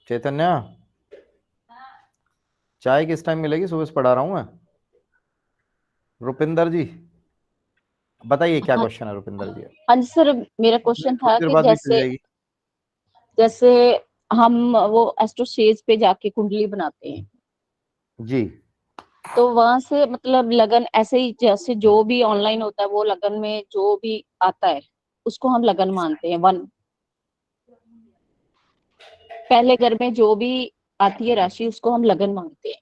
चैतन्य, चाय किस टाइम मिलेगी? सुबह से पढ़ा रहा हूँ मैं। रुपिंदर जी, बताइए क्या हाँ। क्वेश्चन है रुपिंदर जी? हाँ जी सर, मेरा नहीं, क्वेश्चन थोड़ी था देर कि बाद भी चल जैसे जाएगी। जैसे हम वो एस्ट्रो स्टेज पे जाके कुंडली बनाते हैं, जी। तो वहां से मतलब लगन ऐसे ही जैसे जो भी ऑनलाइन होता है वो लगन में जो भी आता है उसको हम लगन मानते हैं। वन पहले घर में जो भी आती है राशि उसको हम लगन मानते हैं।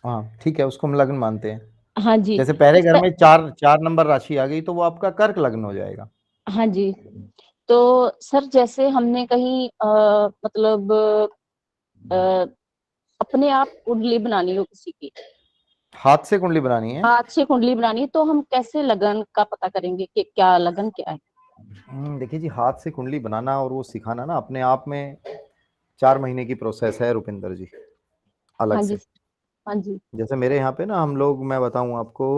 हाँ ठीक है, उसको हम लग्न मानते हैं। हाँ जी। जैसे पहले तो घर सर, में चार चार नंबर राशि आ गई तो वो आपका कर्क लग्न हो जाएगा। हाँ जी, तो सर जैसे हमने कहीं मतलब अ, अपने आप कुंडली बनानी हो किसी की, हाथ से कुंडली बनानी है। हाथ से कुंडली बनानी है, तो हम कैसे लगन का पता करेंगे कि क्या लगन क्या है? देखिए जी, हाथ से कुंडली बनाना और वो सिखाना ना अपने आप में 4 महीने की प्रोसेस है रुपिंदर जी, अलग हाँ जी। से। हाँ जी। जैसे मेरे यहाँ पे ना हम लोग, मैं बताऊँ आपको,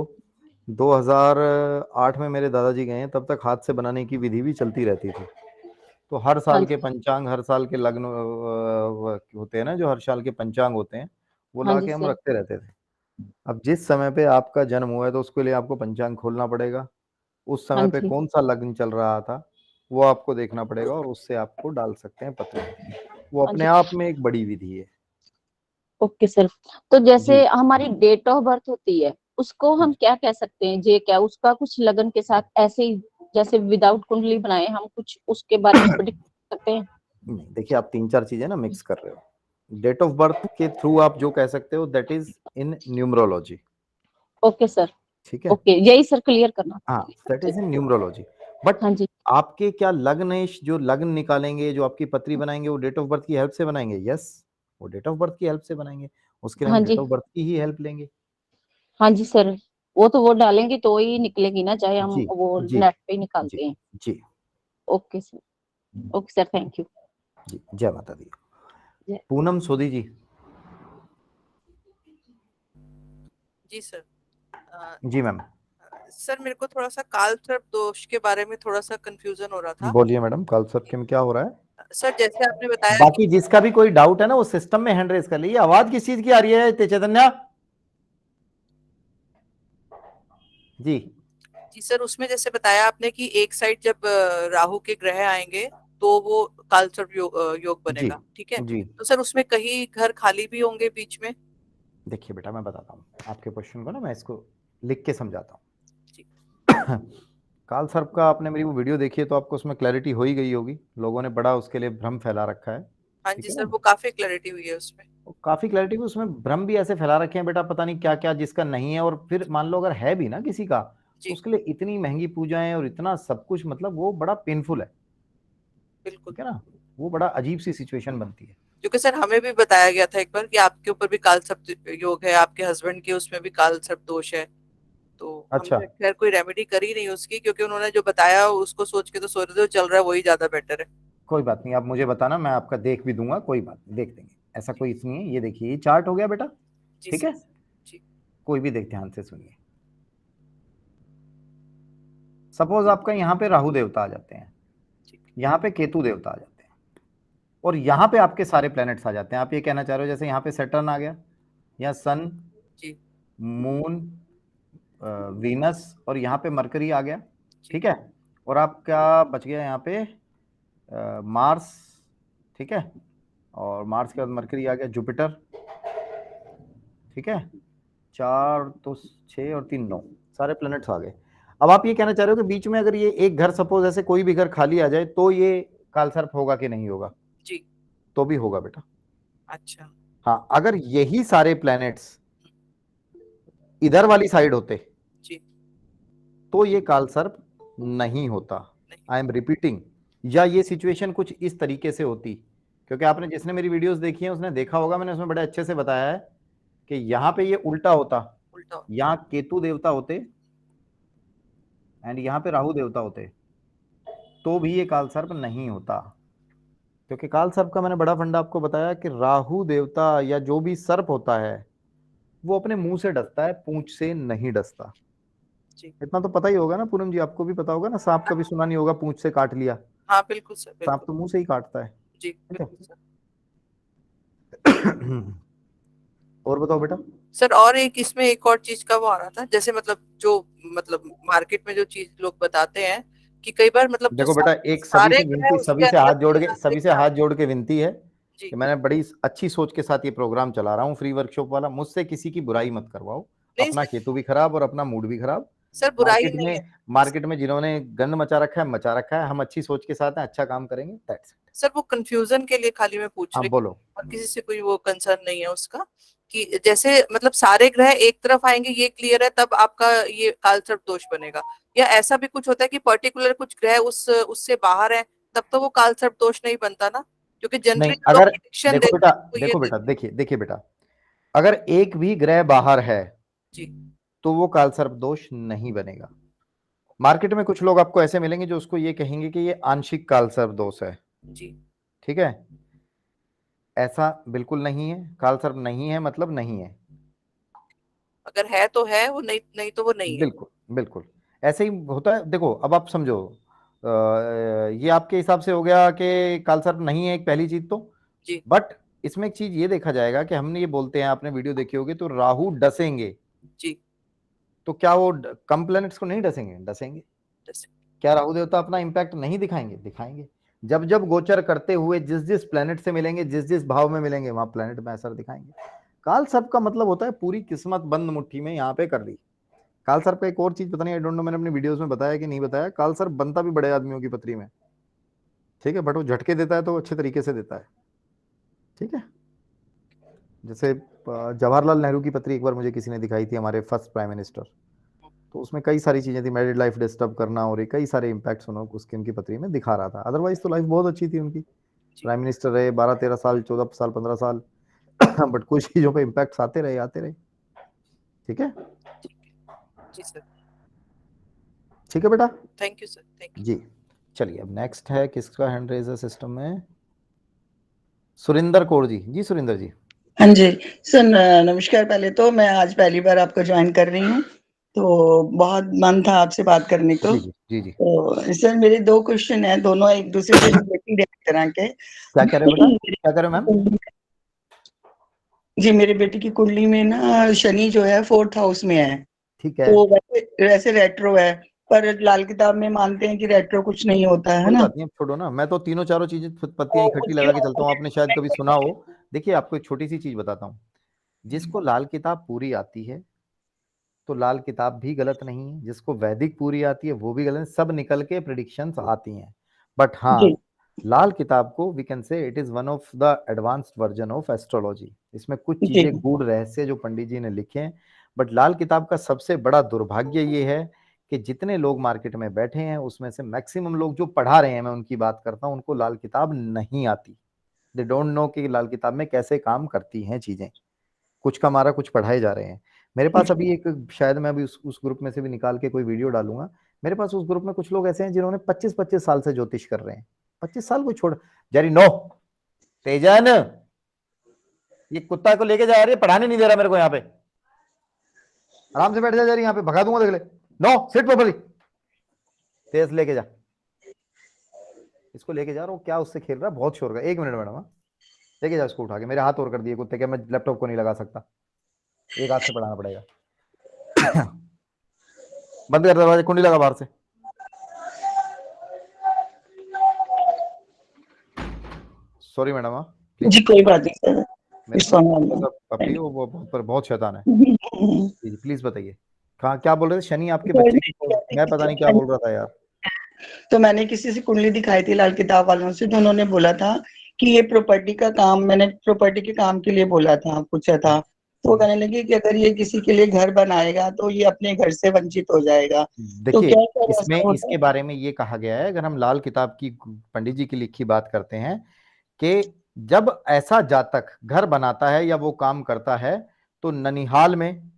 2008 में मेरे दादाजी गए हैं, तब तक हाथ से बनाने की विधि भी चलती रहती थी। तो हर हाँ साल के जी। पंचांग, हर साल के लग्न होते हैं ना, जो हर साल के पंचांग होते हैं, वो हाँ ला जी के हम सर। रखते रहते थे। अब जिस समय पे आपका जन्म हुआ है तो उसके लिए आपको पंचांग खोलना पड़ेगा। उस हाँ समय पे जी। कौन सा लग्न चल रहा था वो आपको देखना पड़ेगा, और उससे आपको डाल सकते हैं पत्र। वो हाँ अपने जी। आप में एक बड़ी विधि है। Okay sir. तो जी। जैसे हमारी डेट ऑफ बर्थ होती है उसको हम क्या कह सकते हैं, जे क्या उसका कुछ लगन के साथ ऐसे ही जैसे विदाउट कुंडली बनाए हम कुछ उसके बारे में प्रिडिक्ट कर सकते हैं? नहीं, देखिए आप तीन चार चीजें ना मिक्स कर रहे हो। डेट ऑफ बर्थ के थ्रू आप जो कह सकते हो that is in numerology. Okay sir. ठीक है। ओके, यही सर क्लियर करना था हाँ, मुझे। दैट जी। Is in numerology. बट हाँ जी। आपके क्या लग्न है, जो लग्न निकालेंगे, जो आपकी पत्री बनाएंगे, वो डेट ऑफ बर्थ की हेल्प से बनाएंगे। यस, वो डेट ऑफ बर्थ की हेल्प से बनाएंगे। उसके लिए हाँ हम जी। डेट ऑफ बर्थ की ही हेल्प लेंगे। हाँ जी सर, वो तो वो डालेंगे तो ही निकलेगी ना, चाहे हम जी वो जी नेट पे ही जी निकालते हैं। जी okay sir. Okay sir, thank you. जी। जय माता दी। पूनम सोधी जी। जी सर। अ, जी मैम। सर मेरे को थोड़ा सा काल सर्प दोष के बारे में थोड़ा सा कंफ्यूजन हो रहा था। बोलिए मैडम, कल सबके में क्या हो रहा है? सर जैसे आपने बताया कि बाकी जिसका भी कोई डाउट है ना वो सिस्टम में हैंड रेस कर लीजिए। आवाज किस चीज की आ रही है चैतन्या जी? जी सर, उसमें जैसे बताया आपने कि एक साइड जब राहु के ग्रह आएंगे तो वो काल सर्प योग जी बनेगा, ठीक है। जी। तो सर उसमें कहीं घर खाली भी होंगे बीच में? देखिए बेटा, मैं बताता हूँ आपके क्वेश्चन को ना, मैं इसको लिख के समझाता हूँ। जी। काल सर्प का आपने मेरी वो वीडियो देखी है तो आपको उसमें क्लैरिटी हो ही गई होगी। लोगों ने बड़ा उसके लिए भ्रम फैला रखा है। हाँ ठीक जी है सर, ना? वो काफी क्लैरिटी हुई है उसमें। काफी क्लैरिटी भी उसमें, भ्रम भी ऐसे फैला रखे हैं बेटा, पता नहीं क्या क्या जिसका नहीं है। और फिर मान लो अगर है भी ना किसी का, तो जी। उसके लिए इतनी महंगी पूजाएं और इतना सब कुछ, मतलब वो बड़ा पेनफुल है। बिल्कुल। ठीक है ना? वो बड़ा अजीब सी सिचुएशन बनती है। क्योंकि सर हमें भी बताया गया था एक बार कि आपके ऊपर भी काल सर्प योग है, आपके हस्बैंड के उसमें भी काल सर्प दोष है। तो अच्छा, हमने खैर कोई रेमेडी करी नहीं उसकी, क्योंकि उन्होंने जो बताया उसको सोच के तो सोच रहे थे चल रहा है वही ज्यादा बेटर है। कोई बात नहीं, आप मुझे बताना, मैं आपका देख भी दूंगा, कोई बात नहीं, देख देंगे। ऐसा जी। कोई इसमें है। ये देखिए, ये चार्ट हो गया बेटा। जी ठीक सर। है। जी। कोई भी देख, ध्यान से सुनिए। सपोज आपका यहाँ पे राहु देवता आ जाते हैं, ठीक। यहाँ पे केतु देवता आ जाते हैं, और यहाँ पे आपके सारे प्लैनेट्स आ जाते हैं। आप ये कहना चाह रहे हो जैसे यहाँ पे सैटर्न आ गया, यहाँ सन, जी। मून, वीनस, और यहाँ पे मरकरी आ गया। जी। ठीक है। और आपका बच गया यहाँ पे मार्स। ठीक है। और मार्स के बाद मरकरी आ गया, जुपिटर। ठीक है। चार तो 6 और 3 9, सारे प्लैनेट्स आ गए। अब आप ये कहना चाह रहे हो कि बीच में अगर ये एक घर, सपोज ऐसे कोई भी घर खाली आ जाए, तो ये कालसर्प होगा कि नहीं होगा? जी। तो भी होगा बेटा। अच्छा। हाँ, अगर यही सारे प्लैनेट्स इधर वाली साइड होते जी। तो ये कालसर्प नहीं होता। नहीं। I am repeating. या ये सिचुएशन कुछ इस तरीके से होती, क्योंकि आपने, जिसने मेरी वीडियोस देखी है उसने देखा होगा, मैंने उसमें बड़े अच्छे से बताया है कि यहाँ पे ये उल्टा होता। उल्टा हो। यहाँ केतु देवता होते एंड यहाँ पे राहु देवता होते, तो भी ये कालसर्प नहीं होता। क्योंकि काल सर्प का मैंने बड़ा फंडा आपको बताया कि राहु देवता या जो भी सर्प होता है वो अपने मुंह से डसता है, पूंछ से नहीं डसता। जी। इतना तो पता ही होगा ना पूनम जी, आपको भी पता होगा ना, सांप कभी सुना नहीं होगा पूंछ से काट लिया। हाँ बिल्कुल सर, सांप बिल्कुल। तो मुंह से ही काटता है। जी ठीक है। बिल्कुल सर। और बताओ बेटा। सर और एक इसमें एक और चीज का वो आ रहा था, जैसे मतलब जो मतलब मार्केट में जो चीज लोग बताते हैं कि कई बार मतलब जो देखो बेटा, एक सभी सारे से ग्रह विनती, उसके अंदर भी आते सभी से हैं। हाथ जोड़ के विनती है जी कि मैंने बड़ी अच्छी सोच के साथ ये प्रोग्राम चला रहा हूँ, फ्री वर्कशॉप वाला। मुझसे किसी की बुराई मत करवाओ, नहीं अपना सर, केतु भी खराब और अपना मूड भी खराब। सर बुराई नहीं है। मार्केट में जिन्होंने गंद मचा रखा है, मचा रखा है। हम अच्छी सोच के साथ हैं, अच्छा काम करेंगे, दैट्स इट। सर वो कंफ्यूजन के लिए खाली मैं पूछ हाँ रही बोलो। हूँ, और किसी से कोई वो कंसर्न नहीं है उसका, कि जैसे मतलब सारे ग्रह एक तरफ आएंगे ये क्लियर है तब आपका ये कालसर्प दोष बनेगा, या ऐसा भी कुछ होता है कि पर्टिकुलर कुछ ग्रह उस उससे बाहर है तब तो वो कालसर्प दोष नहीं बनता ना? क्योंकि जनरली नहीं, जो लोग अगर प्रेडिक्शन देखो देते बेटा, हैं वो ये देते हैं। देखिए देखिए बेटा, अगर एक भी ग्रह बाहर है जी तो वो कालसर्प दोष नहीं बनेगा। मार्केट में कुछ लोग आपको ऐसे मिलेंगे जो उसको ये कहेंगे कि ये आंशिक कालसर्प दोष है। जी। ठीक है, ऐसा बिल्कुल नहीं है। कालसर्प नहीं है मतलब नहीं है। अगर है तो है, वो नहीं नहीं तो वो नहीं है। बिल्कुल बिल्कुल, ऐसे ही होता है। देखो अब आप समझो, ये आपके हिसाब से हो गया कि कालसर्प नहीं है, एक पहली चीज तो। जी बट इसमें एक चीज ये देखा जाएगा कि हमने ये बोलते हैं, आपने वीडियो देखी होगी, तो राहु डसेंगे, जी। तो क्या वो कम प्लैनेट्स को नहीं डसेंगे? डसेंगे। जैसे क्या राहु देवता अपना इंपैक्ट नहीं दिखाएंगे? दिखाएंगे। जब जब गोचर करते हुए जिस जिस प्लेनेट से मिलेंगे, जिस जिस भाव में मिलेंगे, वहां प्लेनेट में असर दिखाएंगे। काल सर्प का मतलब होता है पूरी किस्मत बंद मुट्ठी में यहाँ पे कर ली। काल सर्प का एक और चीज पता नहीं, आई डोंट नो, मैंने अपनी वीडियोस में बताया कि नहीं बताया, काल सर्प बनता भी बड़े आदमियों की पथरी में, ठीक है, बट वो झटके देता है तो अच्छे तरीके से देता है। ठीक है, जैसे जवाहरलाल नेहरू की पत्री एक बार मुझे किसी ने दिखाई थी, हमारे फर्स्ट प्राइम मिनिस्टर। तो उसमें कई सारी चीजें थी, मैरिड लाइफ डिस्टर्ब करना और ये कई सारे इंपैक्ट्स उन्होंने उसकी उनकी पत्री में दिखा रहा था। अदरवाइज तो लाइफ बहुत अच्छी थी उनकी। जी प्राइम मिनिस्टर रहे 12-13 साल, 14 साल, 15 साल, बट कुछ चीजों पे इम्पैक्ट आते रहे, आते रहे। ठीक है, ठीक है। जी सर। ठीक है बेटा। Thank you sir, thank you. जी, चलिए अब नेक्स्ट है, किसका हैंड रेज है सिस्टम में? सुरिंदर कौर जी। जी सुरिंदर जी। हाँ जी सर, नमस्कार। पहले तो मैं आज पहली बार आपको ज्वाइन कर रही हूँ, तो बहुत मन था आपसे बात करने को। जी जी जी जी। तो सर मेरे 2 क्वेश्चन हैं, दोनों एक दूसरे से रिलेटेड है एक तरह के। क्या कह रहे हो बेटा, क्या कह रहे हो मैम? जी, मेरे बेटे की कुंडली में ना शनि जो है 4th हाउस में है, ठीक है, तो वैसे वैसे रेट्रो है, पर लाल किताब में मानते हैं कि रेट्रो कुछ नहीं होता है कोई ना? बात नहीं, अब छोड़ो ना, मैं तो तीनों चारों चीजें पत्तियां तो इकट्ठी उसके लगा के चलता हूँ, बारे आपने शायद कभी सुना हो। में देखिए आपको एक छोटी सी चीज बताता हूँ, जिसको लाल किताब पूरी आती है तो लाल किताब भी गलत नहीं है, जिसको वैदिक पूरी आती है वो भी गलत नहीं, सब निकल के प्रिडिक्शंस आती हैं। बट हाँ, जी, लाल किताब को we can say it is one of the advanced version of astrology. इसमें कुछ जी, चीजें गूढ़ रहस्य जो पंडित जी ने लिखे हैं। बट लाल किताब का सबसे बड़ा दुर्भाग्य ये है कि जितने लोग मार्केट में बैठे हैं उसमें से मैक्सिमम लोग जो पढ़ा रहे हैं, मैं उनकी बात करता हूँ, उनको लाल किताब नहीं आती। दे डोंट नो कि लाल किताब में कैसे काम करती हैं चीजें। कुछ का मारा कुछ पढ़ाए जा रहे हैं। मेरे पास जी, अभी एक, शायद मैं अभी उस ग्रुप में से भी निकाल के कोई वीडियो डालूंगा। मेरे पास उस ग्रुप में कुछ लोग ऐसे हैं जिन्होंने 25-25 साल से ज्योतिष कर रहे हैं। 25 साल को छोड़, जारी नो, तेजन, ये कुत्ता को लेके जा रही है, पढ़ाने नहीं दे रहा मेरे को यहाँ पे। आराम से बैठ जा, जारी यहाँ पे भगा दूंगा, देख ले। नो, सिट प्रॉपर्ली, तेज लेके जा, इसको लेके जा रहा हूँ। क्या उससे खेल रहा है, बहुत शोर का। 1 मिनट मैडम, हाँ? लेके जा इसको उठा के, मेरे हाथ और कर दिए कुत्ते के, मैं लैपटॉप को नहीं लगा सकता, एक हाथ से पढ़ाना पड़ेगा। बंद कर दरवाजे, कुंडी लगा बाहर से। सॉरी मैडम, हाँ जी, प्लीज। कोई बात नहीं सर, मेरे इट्स ना फॉर छोटा सा पपी है, वो बहुत शैतान है। मी। जी प्लीज बताइए, कहाँ क्या बोल रहे थे? शनि आपके बच्चे की मैं पता नहीं क्या बोल रहा था यार। तो मैंने किसी से कुंडली दिखाई थी लाल किताब वालों से, तो उन्होंने बोला था कि ये प्रॉपर्टी का काम, मैंने प्रॉपर्टी के काम के लिए बोला था, पूछा था। तो वो कहने लगे कि अगर ये किसी के लिए घर बनाएगा तो ये अपने घर से वंचित हो जाएगा। तो देखिए, क्या सर इसमें ऐसा होता इसके है? बारे में ये कहा गया है, अगर हम लाल किताब की पंडित जी की लिखी बात करते हैं, कि जब ऐसा जातक घर बनाता है या वो काम करता है तो ननिहाल में,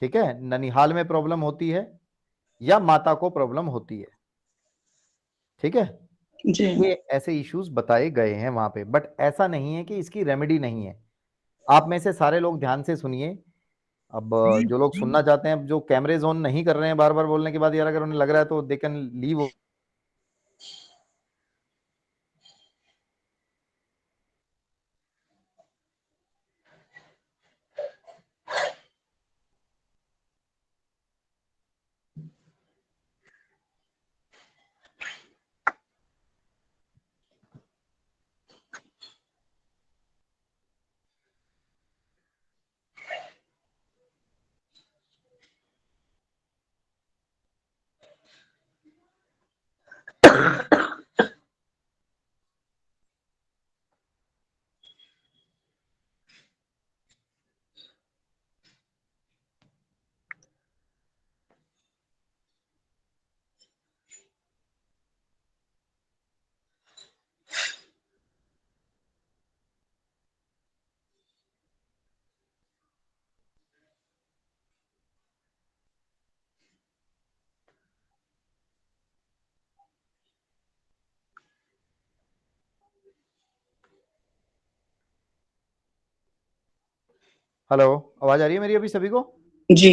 ठीक है, ननिहाल में प्रॉब्लम होती है या माता को प्रॉब्लम होती है। ठीक है, जी, ये ऐसे इश्यूज बताए गए हैं वहां पे, बट ऐसा नहीं है कि इसकी रेमेडी नहीं है। आप में से सारे लोग ध्यान से सुनिए। अब जो लोग सुनना चाहते हैं, जो कैमरे ऑन नहीं कर रहे हैं बार बार बोलने के बाद, यार अगर उन्हें लग रहा है तो दे कैन लीव। हेलो, आवाज आ रही है मेरी अभी सभी को? जी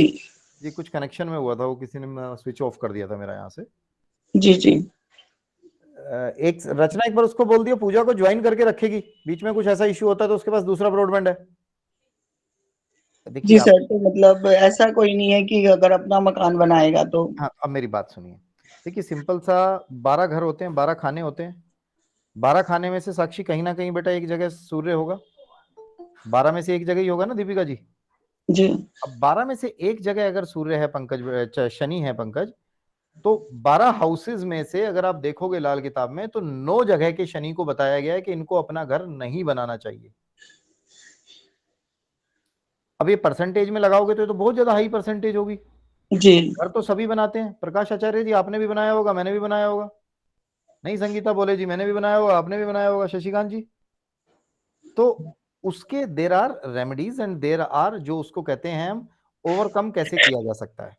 जी, कुछ कनेक्शन में हुआ था, वो किसी ने स्विच ऑफ कर दिया था मेरा यहाँ से। जी जी एक रचना, एक बार उसको बोल दियो पूजा को ज्वाइन करके रखेगी, बीच में कुछ ऐसा इश्यू होता है तो उसके पास दूसरा ब्रॉडबैंड है। देखिए जी आप, सर, तो मतलब ऐसा कोई नहीं है कि अगर अपना मकान बनाएगा तो। हाँ अब मेरी बात सुनिए। देखिए सिंपल सा, 12 घर होते हैं, 12 खाने होते हैं। 12 खाने में से साक्षी कहीं ना कहीं बेटा एक जगह सूर्य होगा, 12 में से एक जगह ही होगा ना दीपिका जी। जी अब 12 में से एक जगह अगर सूर्य है पंकज, शनि है पंकज, तो 12 हाउसेज में से अगर आप देखोगे लाल किताब में, तो 9 जगह के शनि को बताया गया है कि इनको अपना घर नहीं बनाना चाहिए। अब ये परसेंटेज में लगाओगे तो ये तो बहुत ज्यादा हाई परसेंटेज होगी। जी घर तो सभी बनाते हैं, प्रकाश आचार्य जी आपने भी बनाया होगा, मैंने भी बनाया होगा, नहीं संगीता बोले जी मैंने भी बनाया होगा, आपने भी बनाया होगा, शशिकांत जी। तो उसके there are remedies and there are, जो उसको कहते हैं हम ओवरकम कैसे किया जा सकता है,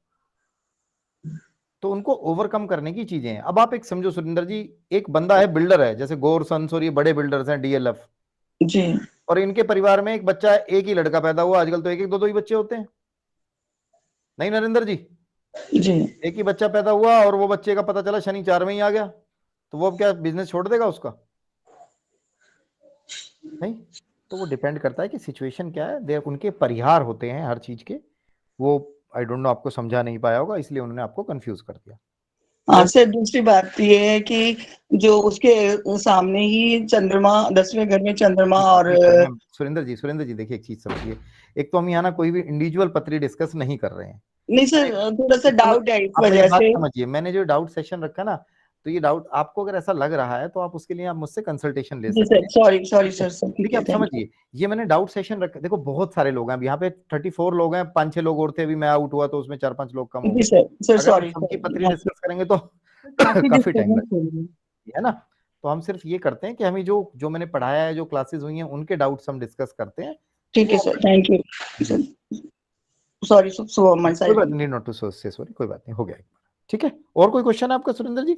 तो उनको ओवरकम करने की चीजें हैं। अब आप एक समझो सुरेंद्र जी, एक बंदा है बिल्डर है, जैसे गौर सन्स और ये बड़े बिल्डर्स हैं डीएलएफ, जी और इनके परिवार में एक बच्चा है, एक ही लड़का पैदा हुआ, आजकल तो एक एक दो दो ही बच्चे होते हैं, नहीं नरेंद्र जी? जी एक ही बच्चा पैदा हुआ और वो बच्चे का पता चला शनि 4 में ही आ गया, तो वो अब क्या बिजनेस छोड़ देगा उसका? नहीं। तो वो डिपेंड करता है कि सिचुएशन क्या है, देर उनके परिहार होते हैं हर चीज के। वो आई डोंट नो, आपको समझा नहीं पाया होगा इसलिए उन्होंने आपको कंफ्यूज कर दिया। हाँ सर, दूसरी बात ये है कि जो उसके सामने ही चंद्रमा, 10वें घर में चंद्रमा और सुरेंद्र जी देखिए एक चीज समझिए, एक तो हम यहाँ ना कोई भी इंडिविजुअल पत्री डिस्कस नहीं कर रहे हैं। नहीं सर, थोड़ा सा डाउट है इस आप मेरी वजह बात से। समझिए, मैंने जो डाउट सेशन रखा ना, तो ये डाउट आपको अगर ऐसा लग रहा है तो आप उसके लिए आप मुझसे कंसल्टेशन ले जी सकते सर, हैं। सॉरी सॉरी सर सर, ठीक देखिए है, आप थैंक यू। समझिए, ये मैंने डाउट सेशन रखा, देखो बहुत सारे लोग हैं, अब यहाँ पे 34 लोग हैं, 5-6 लोग और थे, अभी मैं आउट हुआ तो उसमें 4-5 लोग कम हो जी गए। सर सर, अगर हम सॉरी सबकी सर, पत्री डिस्कस करेंगे तो काफी काफी टाइम डिस्टर्बेंस हो लगेगा, रही है। है ना? तो हम सिर्फ ये करते हैं कि हमें जो जो मैंने पढ़ाया है, जो क्लासेस हुई हैं, उनके डाउट्स हम डिस्कस करते हैं। ठीक है sir, thank you sir, sorry so my कोई बात साइड। नहीं, नॉट टू से सॉरी, कोई बात नहीं, हो गया एक बार, ठीक है। और कोई क्वेश्चन है आपका सुरेंद्र जी?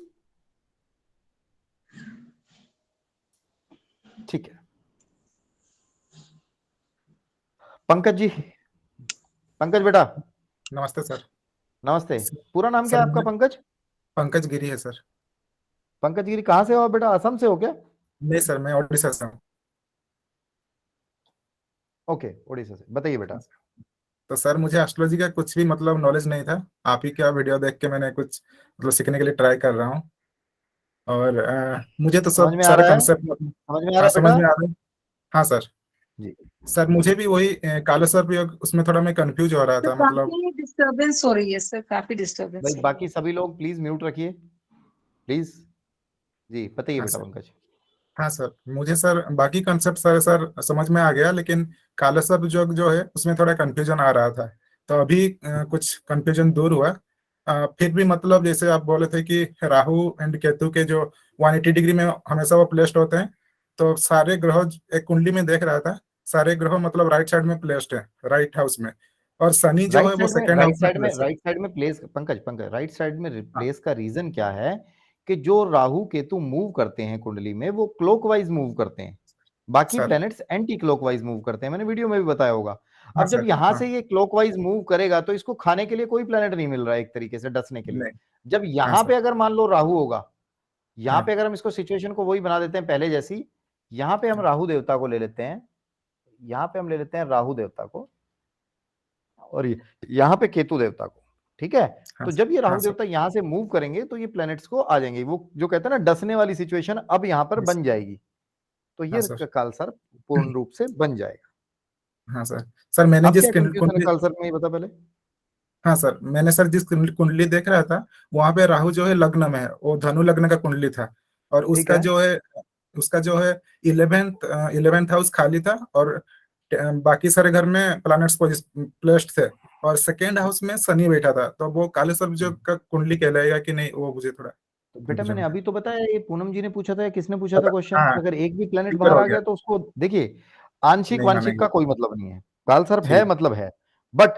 ठीक है पंकज जी, पंकज बेटा नमस्ते सर। नमस्ते। पूरा नाम क्या सर है आपका मैं पंकज? पंकज गिरी है सर। पंकज गिरी, कहाँ से हो आप बेटा, असम से हो क्या? नहीं सर, मैं ओडिशा से हूँ। ओके, उड़ीसा से, बताइए बेटा। तो सर मुझे एस्ट्रोलॉजी का कुछ भी मतलब नॉलेज नहीं था। आप ही का वीडियो देख के मैंने कुछ मतलब सीखने के लिए ट्राई कर रहा हूँ। और मुझे तो समझ सब में आ सारा रहा है? कंसेप्ट समझ में आ रहा हाँ है समझ बेटा? में आ रहा है। हाँ सर। जी। सर मुझे भी वही काला सर्प योग, उसमें थोड़ा मैं कंफ्यूज हो रहा सर था मतलब। काफी डिस्टरबेंस हो रही है सर, काफी डिस्टरबेंस भाई हो रही बाकी सभी लोग प्लीज म्यूट रखिए, प्लीज। जी बताइए हाँ बेटा सर। पंकज। हाँ सर, मुझे सर बाकी कंसेप्ट सारे सर समझ में आ गया, लेकिन काला सर्प योग जो है उसमें थोड़ा कंफ्यूजन आ रहा था। तो अभी कुछ कंफ्यूजन दूर हुआ। फिर भी मतलब जैसे आप बोले थे कि राहु एंड केतु के जो 180 डिग्री में हमेशा वो प्लेस्ड होते हैं। तो सारे ग्रह एक कुंडली में देख रहा था, सारे ग्रह मतलब राइट साइड में प्लेस्ड है, राइट हाउस में। और शनि जो है वो सेकेंड हाउस में प्लेस्ड है। राइट साइड में प्लेस, पंकज राइट साइड में हाँ प्लेस का रीजन क्या है? कि जो राहु केतु मूव करते हैं कुंडली में, वो क्लॉकवाइज मूव करते हैं, बाकी sir. Planets anti clockwise move करते हैं, मैंने वीडियो में भी बताया होगा। हाँ अब जब सर। यहां हाँ। से ये क्लॉकवाइज मूव करेगा तो इसको खाने के लिए कोई प्लैनेट नहीं मिल रहा है एक तरीके से डसने के लिए। नहीं। जब हाँ यहां सर। पे अगर मान लो राहु होगा, यहाँ पे हाँ अगर हम इसको सिचुएशन को वही बना देते हैं पहले जैसी, यहाँ पे हम राहु देवता को ले लेते हैं, यहाँ पे हम ले लेते हैं राहु देवता को, और यहाँ पे केतु देवता को, ठीक है? हाँ तो जब ये हाँ राहु सर। देवता यहाँ से मूव करेंगे तो ये प्लैनेट्स को आ जाएंगे, वो जो कहते हैं ना डसने वाली सिचुएशन अब यहाँ पर Yes. बन जाएगी, तो हाँ ये सर। कालसर्प पूर्ण रूप से बन जाएगा। हाँ सर। सर मैंने अब जिस क्या कंफ्यूजन है कुंडली कालसर्प में, ये बता पहले। हाँ सर, मैंने सर जिस कुंडली देख रहा था वहां पे राहु जो है लग्न में है, वो धनु लग्न का कुंडली था। और ठीक है, उसका जो है 11th हाउस खाली था। और बाकी सारे घर में प्लैनेट्स प्लेस्ड थे। और सेकेंड हाउस में शनि बैठा था, तो वो काले सर्प जो का कुंडली कहलाएगा कि नहीं, वो मुझे थोड़ा तो बेटा मैंने कंफ्यूजन था। अभी तो बताया, ये पूनम जी ने पूछा था या किसने पूछा था क्वेश्चन, हाँ अगर एक भी प्लेनेट क्लियर बाहर हो आ गया। गया तो उसको देखिए, आंशिक नहीं वांशिक मानेंगे। का कोई मतलब नहीं है, कालसर्प है ठीक। मतलब है। बट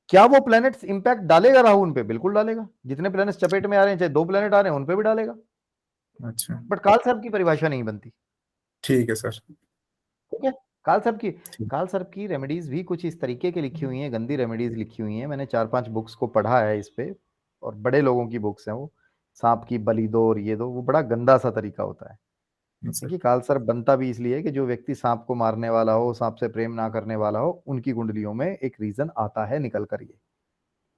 क्या वो प्लैनेट्स इंपैक्ट डालेगा राहु उन पे? बिल्कुल डालेगा, जितने प्लैनेट्स चपेट में आ रहे हैं, चाहे 2 प्लैनेट आ रहे हैं, उन पे भी डालेगा। अच्छा। बट कालसर्प की परिभाषा नहीं बनती, ठीक है सर। ठीक है? काल सर्प की रेमेडीज भी कुछ इस तरीके की लिखी हुई हैं, गंदी रेमेडीज लिखी हुई हैं। मैंने 4-5 बुक्स को पढ़ा है इस पे, और बड़े लोगों की बुक्स हैं वो। सांप की बलि दो और ये दो, वो बड़ा गंदा सा तरीका होता है। सर देखिए काल सर्प बनता भी इसलिए है कि जो व्यक्ति सांप को मारने वाला हो, सांप से प्रेम ना करने वाला हो, उनकी कुंडलियों में एक रीजन आता है निकल कर, ये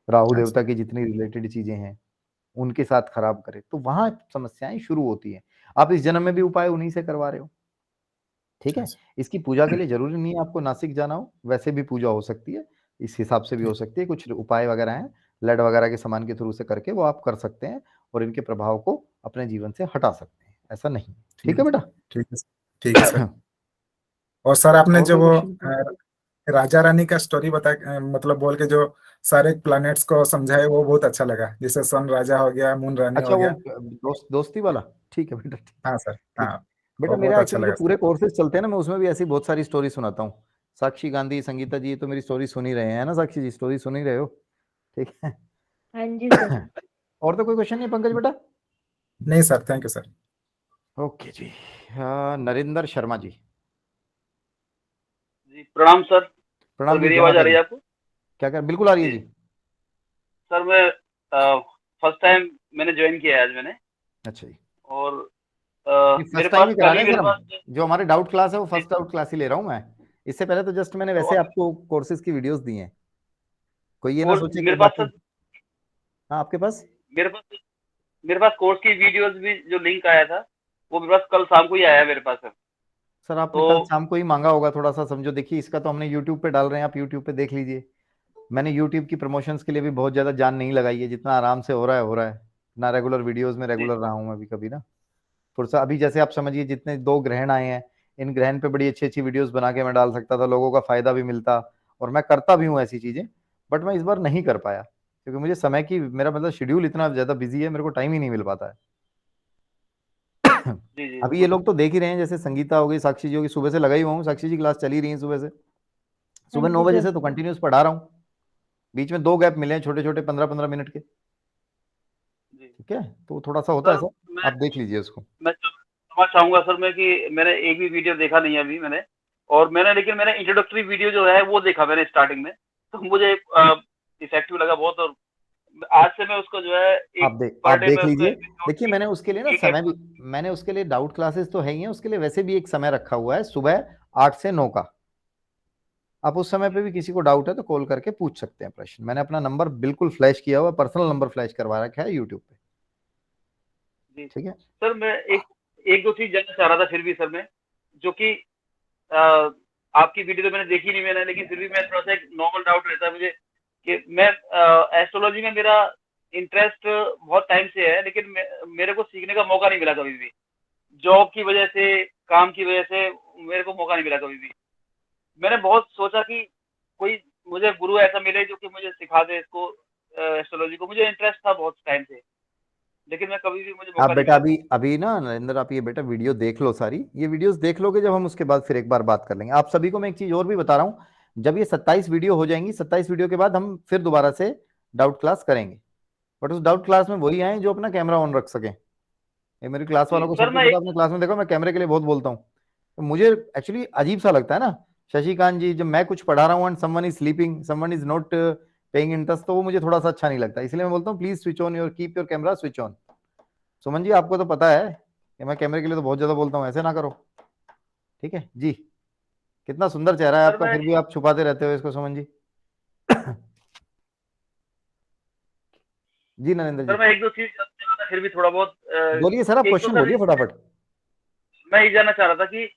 राहु अच्छा देवता की जितनी रिलेटेड चीजें हैं उनके साथ खराब करे, तो वहां समस्याएं शुरू होती हैं। आप इस जन्म में भी उपाय उन्हीं से करवा रहे हो, ठीक है। अच्छा इसकी पूजा के लिए जरूरी नहीं है आपको नासिक जाना हो, वैसे भी पूजा हो सकती है, इस हिसाब से भी हो सकती है। कुछ उपाय वगैरह हैं लेड वगैरह के सामान के थ्रू से करके वो आप कर सकते हैं, और इनके प्रभाव को अपने जीवन से हटा सकते हैं, ऐसा नहीं। ठीक है बेटा। ठीक है सर, ठीक है सर। और सर आपने और जो कोई वो क्वेश्चन? राजा रानी का स्टोरी बता मतलब बोल के जो सारे प्लैनेट्स को समझाए वो बहुत अच्छा लगा, जैसे सन राजा हो गया, मून रानी अच्छा, हो वो गया। दोस्ती वाला, ठीक है बेटा, ठीक हाँ सर, ठीक हाँ है बेटा। वो बहुत मेरा अच्छा एक्चुअली जो लगा सर। पूरे कोर्सेज चलते हैं ना, मैं उसमें भी ऐसी बहुत सारी स्टोरी सुनाता हूँ। साक्षी गांधी, संगीता जी, तो मेरी स्टोरी सुन ही रहे हैं ना, साक्षी जी स्टोरी सुन ही रहे हो, ठीक है। हाँ जी सर। और तो कोई क्वेश्चन नहीं पंकज बेटा? नहीं sir, thank you sir. Okay जी। नरेंद्र शर्मा जी। जी प्रणाम सर। सर प्रणाम जी, मेरी जय आवाज आ माता रही दी। है आपको? क्या कर, बिल्कुल आ रही है जी जी। सर, मैं फर्स्ट टाइम मैंने ज्वाइन किया है आज मैंने। अच्छा जी, और मेरे फर्स्ट टाइम पास ही करा कल रहे ही हैं मेरे सर पास। हम। जो हमारे डाउट क्लास है वो जी, फर्स्ट डाउट क्लास ही ले रहा हूँ मैं। इससे पहले तो जस्ट मैंने वैसे और, आपको कोर्सेज की वीडियोस दी हैं, कोई ये ना और सोचे कि मेरे पास बाकी। सर, हाँ आपके पास? मेरे पास मेरे पास कोर्स की वीडियोस भी जो लिंक आया था वो मेरे पास कल शाम को ही आया है मेरे पास सर। सर आपने कल तो शाम को ही मांगा होगा, थोड़ा सा समझो। देखिए इसका तो हमने यूट्यूब पे डाल रहे हैं, आप यूट्यूब पे देख लीजिए। मैंने यूट्यूब की प्रमोशंस के लिए भी बहुत ज्यादा जान नहीं लगाई है, जितना आराम से हो रहा है हो रहा है ना। रेगुलर वीडियोस में जी रेगुलर रहा हूँ मैं भी कभी ना। फुर्सा अभी जैसे आप समझिए, जितने 2 ग्रहण आए हैं, इन ग्रहण पे बड़ी अच्छी अच्छी वीडियोस बना के मैं डाल सकता था, लोगों का फायदा भी मिलता, और मैं करता भी हूँ ऐसी चीजें। बट मैं इस बार नहीं कर पाया, क्योंकि मुझे समय की, मेरा मतलब शेड्यूल इतना ज्यादा बिजी है, मेरे को टाइम ही नहीं मिल पाता है। जी जी अभी ये लोग तो देख ही रहे हैं, जैसे संगीता हो गई, साक्षी जी होगी, सुबह से लगा ही हुआ हूँ। साक्षी जी क्लास चल ही रही है सुबह से, हाँ सुबह 9 जी बजे सर। से तो कंटिन्यूस पढ़ा रहा हूँ। बीच में 2 गैप मिले हैं छोटे छोटे, 15-15 मिनट के, जी ठीक है। तो थोड़ा सा होता है सर, सर, मैं आप देख लीजिए उसको। मैं क्षमा चाहूंगा सर मैं कि मैंने एक भी वीडियो देखा नहीं है अभी मैंने। और लेकिन मैंने इंट्रोडक्टरी वीडियो जो है वो देखा मैंने स्टार्टिंग में, तो मुझे इफेक्टिव लगा बहुत। और आज से मैं उसको जो है एक पर आप डे देख में उसको लीजिए। एपिसोड देखिए मैंने उसके लिए ना एक समय भी, मैंने उसके लिए डाउट क्लासेस तो है ही है, उसके लिए वैसे भी एक समय रखा हुआ है, सुबह 8 से 9 का। आप उस समय पे भी किसी को डाउट है तो कॉल करके पूछ सकते हैं प्रश्न। मैंने अपना नंबर बिल्कुल फ्लैश किया हुआ, पर्सनल नंबर फ्लैश करवा रखा है यूट्यूब पे, जी ठीक है। सर, मैं एक एक दो चीज जानना चाह रहा था फिर भी सर मैं, जो कि अ, आपकी वीडियो तो मैंने देखी नहीं मैंने, लेकिन फिर भी मैं थोड़ा सा एक नॉर्मल डाउट रहता है मुझे कि मैं एस्ट्रोलॉजी में मेरा इंटरेस्ट बहुत टाइम से है, लेकिन मेरे को सीखने का मौका नहीं मिला कभी भी। जॉब की वजह से, काम की वजह से मेरे को मौका नहीं मिला कभी भी। मैंने बहुत सोचा कि कोई मुझे गुरु ऐसा मिले जो कि मुझे सिखा दे इसको, एस्ट्रोलॉजी को। मुझे इंटरेस्ट था बहुत टाइम से, लेकिन मैं कभी भी मुझे आप मौका नहीं बेटा मिला। अभी अभी ना नरेंद्र, आप ये बेटा वीडियो देख लो सारी, ये वीडियोस देख लोगे जब हम, उसके बाद फिर एक बार बात कर लेंगे। आप सभी को मैं एक चीज और भी बता रहा हूँ, जब ये 27 वीडियो हो जाएंगी, 27 वीडियो के बाद हम फिर दोबारा से डाउट क्लास करेंगे। बट उस डाउट क्लास में वही आए जो अपना कैमरा ऑन रख सकें। ये मेरी क्लास जी वालों को सर, सबको मैं पता, एक अपने क्लास में देखो मैं कैमरे के लिए बहुत बोलता हूँ। तो मुझे एक्चुअली अजीब सा लगता है ना, शशिकांत जी, जब मैं कुछ पढ़ा रहा हूँ and someone is sleeping, someone is not paying interest, तो वो मुझे थोड़ा सा अच्छा नहीं लगता। इसलिए मैं बोलता हूँ please switch on your, keep your camera switch on. Suman ji आपको तो पता है कि मैं कैमरे के लिए तो बहुत ज्यादा बोलता हूँ, ऐसे ना करो, ठीक है जी। कितना सुंदर चेहरा है सर आपका, मैं फिर भी आप छुपाते रहते हो इसको, सुमन जी। जी नरेंद्र जी, सर मैं एक दो चीज जानना चाह रहा था फिर भी थोड़ा बहुत। बोलिए सर, आप एक तो क्वेश्चन सर बोलिए फटाफट। मैं ये जानना चाह रहा था कि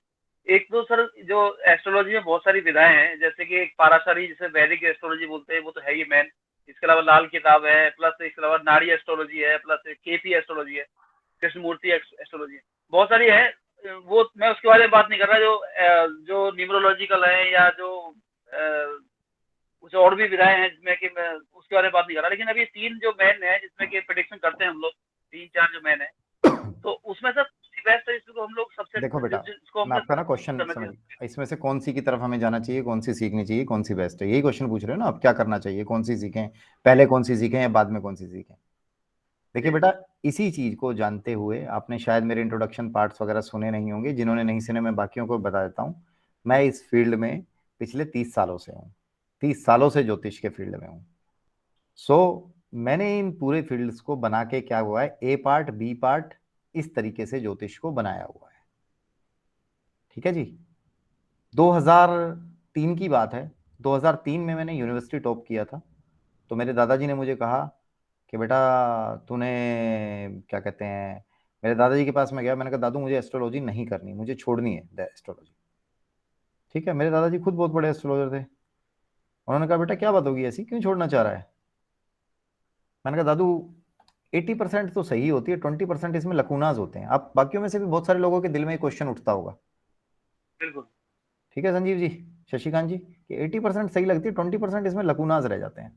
एक तो सर जो एस्ट्रोलॉजी में बहुत सारी विधाएं हैं, जैसे कि एक पाराशरी जिसे वैदिक एस्ट्रोलॉजी बोलते हैं, वो तो है ही मेन। इसके अलावा लाल किताब है, प्लस इसके अलावा नाड़ी एस्ट्रोलॉजी है, प्लस केपी एस्ट्रोलॉजी है, कृष्णमूर्ति एस्ट्रोलॉजी है, बहुत सारी है। वो मैं उसके बारे में बात नहीं कर रहा, जो न्यूमरोलॉजिकल है या जो कुछ और भी विधाएं हैं जिसमें कि मैं उसके बारे में बात नहीं कर रहा। लेकिन अभी 3 जो मेन है जिसमें कि प्रेडिक्शन करते हैं हम लोग, 3-4 जो मेन है, तो उसमें सर बेस्ट है जिसको हम लोग सबसे देखो बेटा, जिसको मैं हम आपका ना क्वेश्चन समझ। समझ, इसमें से कौन सी की तरफ हमें जाना चाहिए, कौन सी सीखनी चाहिए, कौन सी बेस्ट है, यही क्वेश्चन पूछ रहे हो ना आप? क्या करना चाहिए, कौन सी सीखें, पहले कौन सी सीखें या बाद में कौन सी सीखें? देखिए जी बेटा, इसी चीज को जानते हुए आपने शायद मेरे इंट्रोडक्शन पार्ट्स वगैरह सुने नहीं होंगे, जिन्होंने नहीं सुने मैं बाकियों को बता देता हूँ। मैं इस फील्ड में पिछले 30 सालों से हूँ, 30 सालों से ज्योतिष के फील्ड में हूँ। सो मैंने इन पूरे फील्ड्स को बना के क्या हुआ है, ए पार्ट बी पार्ट इस तरीके से ज्योतिष को बनाया हुआ है। ठीक है जी। 2003 की बात है, 2003 में मैंने यूनिवर्सिटी टॉप किया था। तो मेरे दादाजी ने मुझे कहा कि बेटा तूने क्या कहते हैं, मेरे दादाजी के पास मैं गया, मैंने कहा दादू मुझे एस्ट्रोलॉजी नहीं करनी, मुझे छोड़नी है एस्ट्रोलॉजी। ठीक है, मेरे दादाजी खुद बहुत बड़े एस्ट्रोलॉजर थे। उन्होंने कहा बेटा क्या बात होगी ऐसी, क्यों छोड़ना चाह रहा है? मैंने कहा दादू 80% तो सही होती है, 20% इसमें लकूनाज होते हैं। आप बाकियों में से भी बहुत सारे लोगों के दिल में एक क्वेश्चन उठता होगा। बिल्कुल। ठीक है संजीव जी, शशिकांत जी, कि 80% सही लगती है, 20% इसमें लकूनाज रह जाते हैं।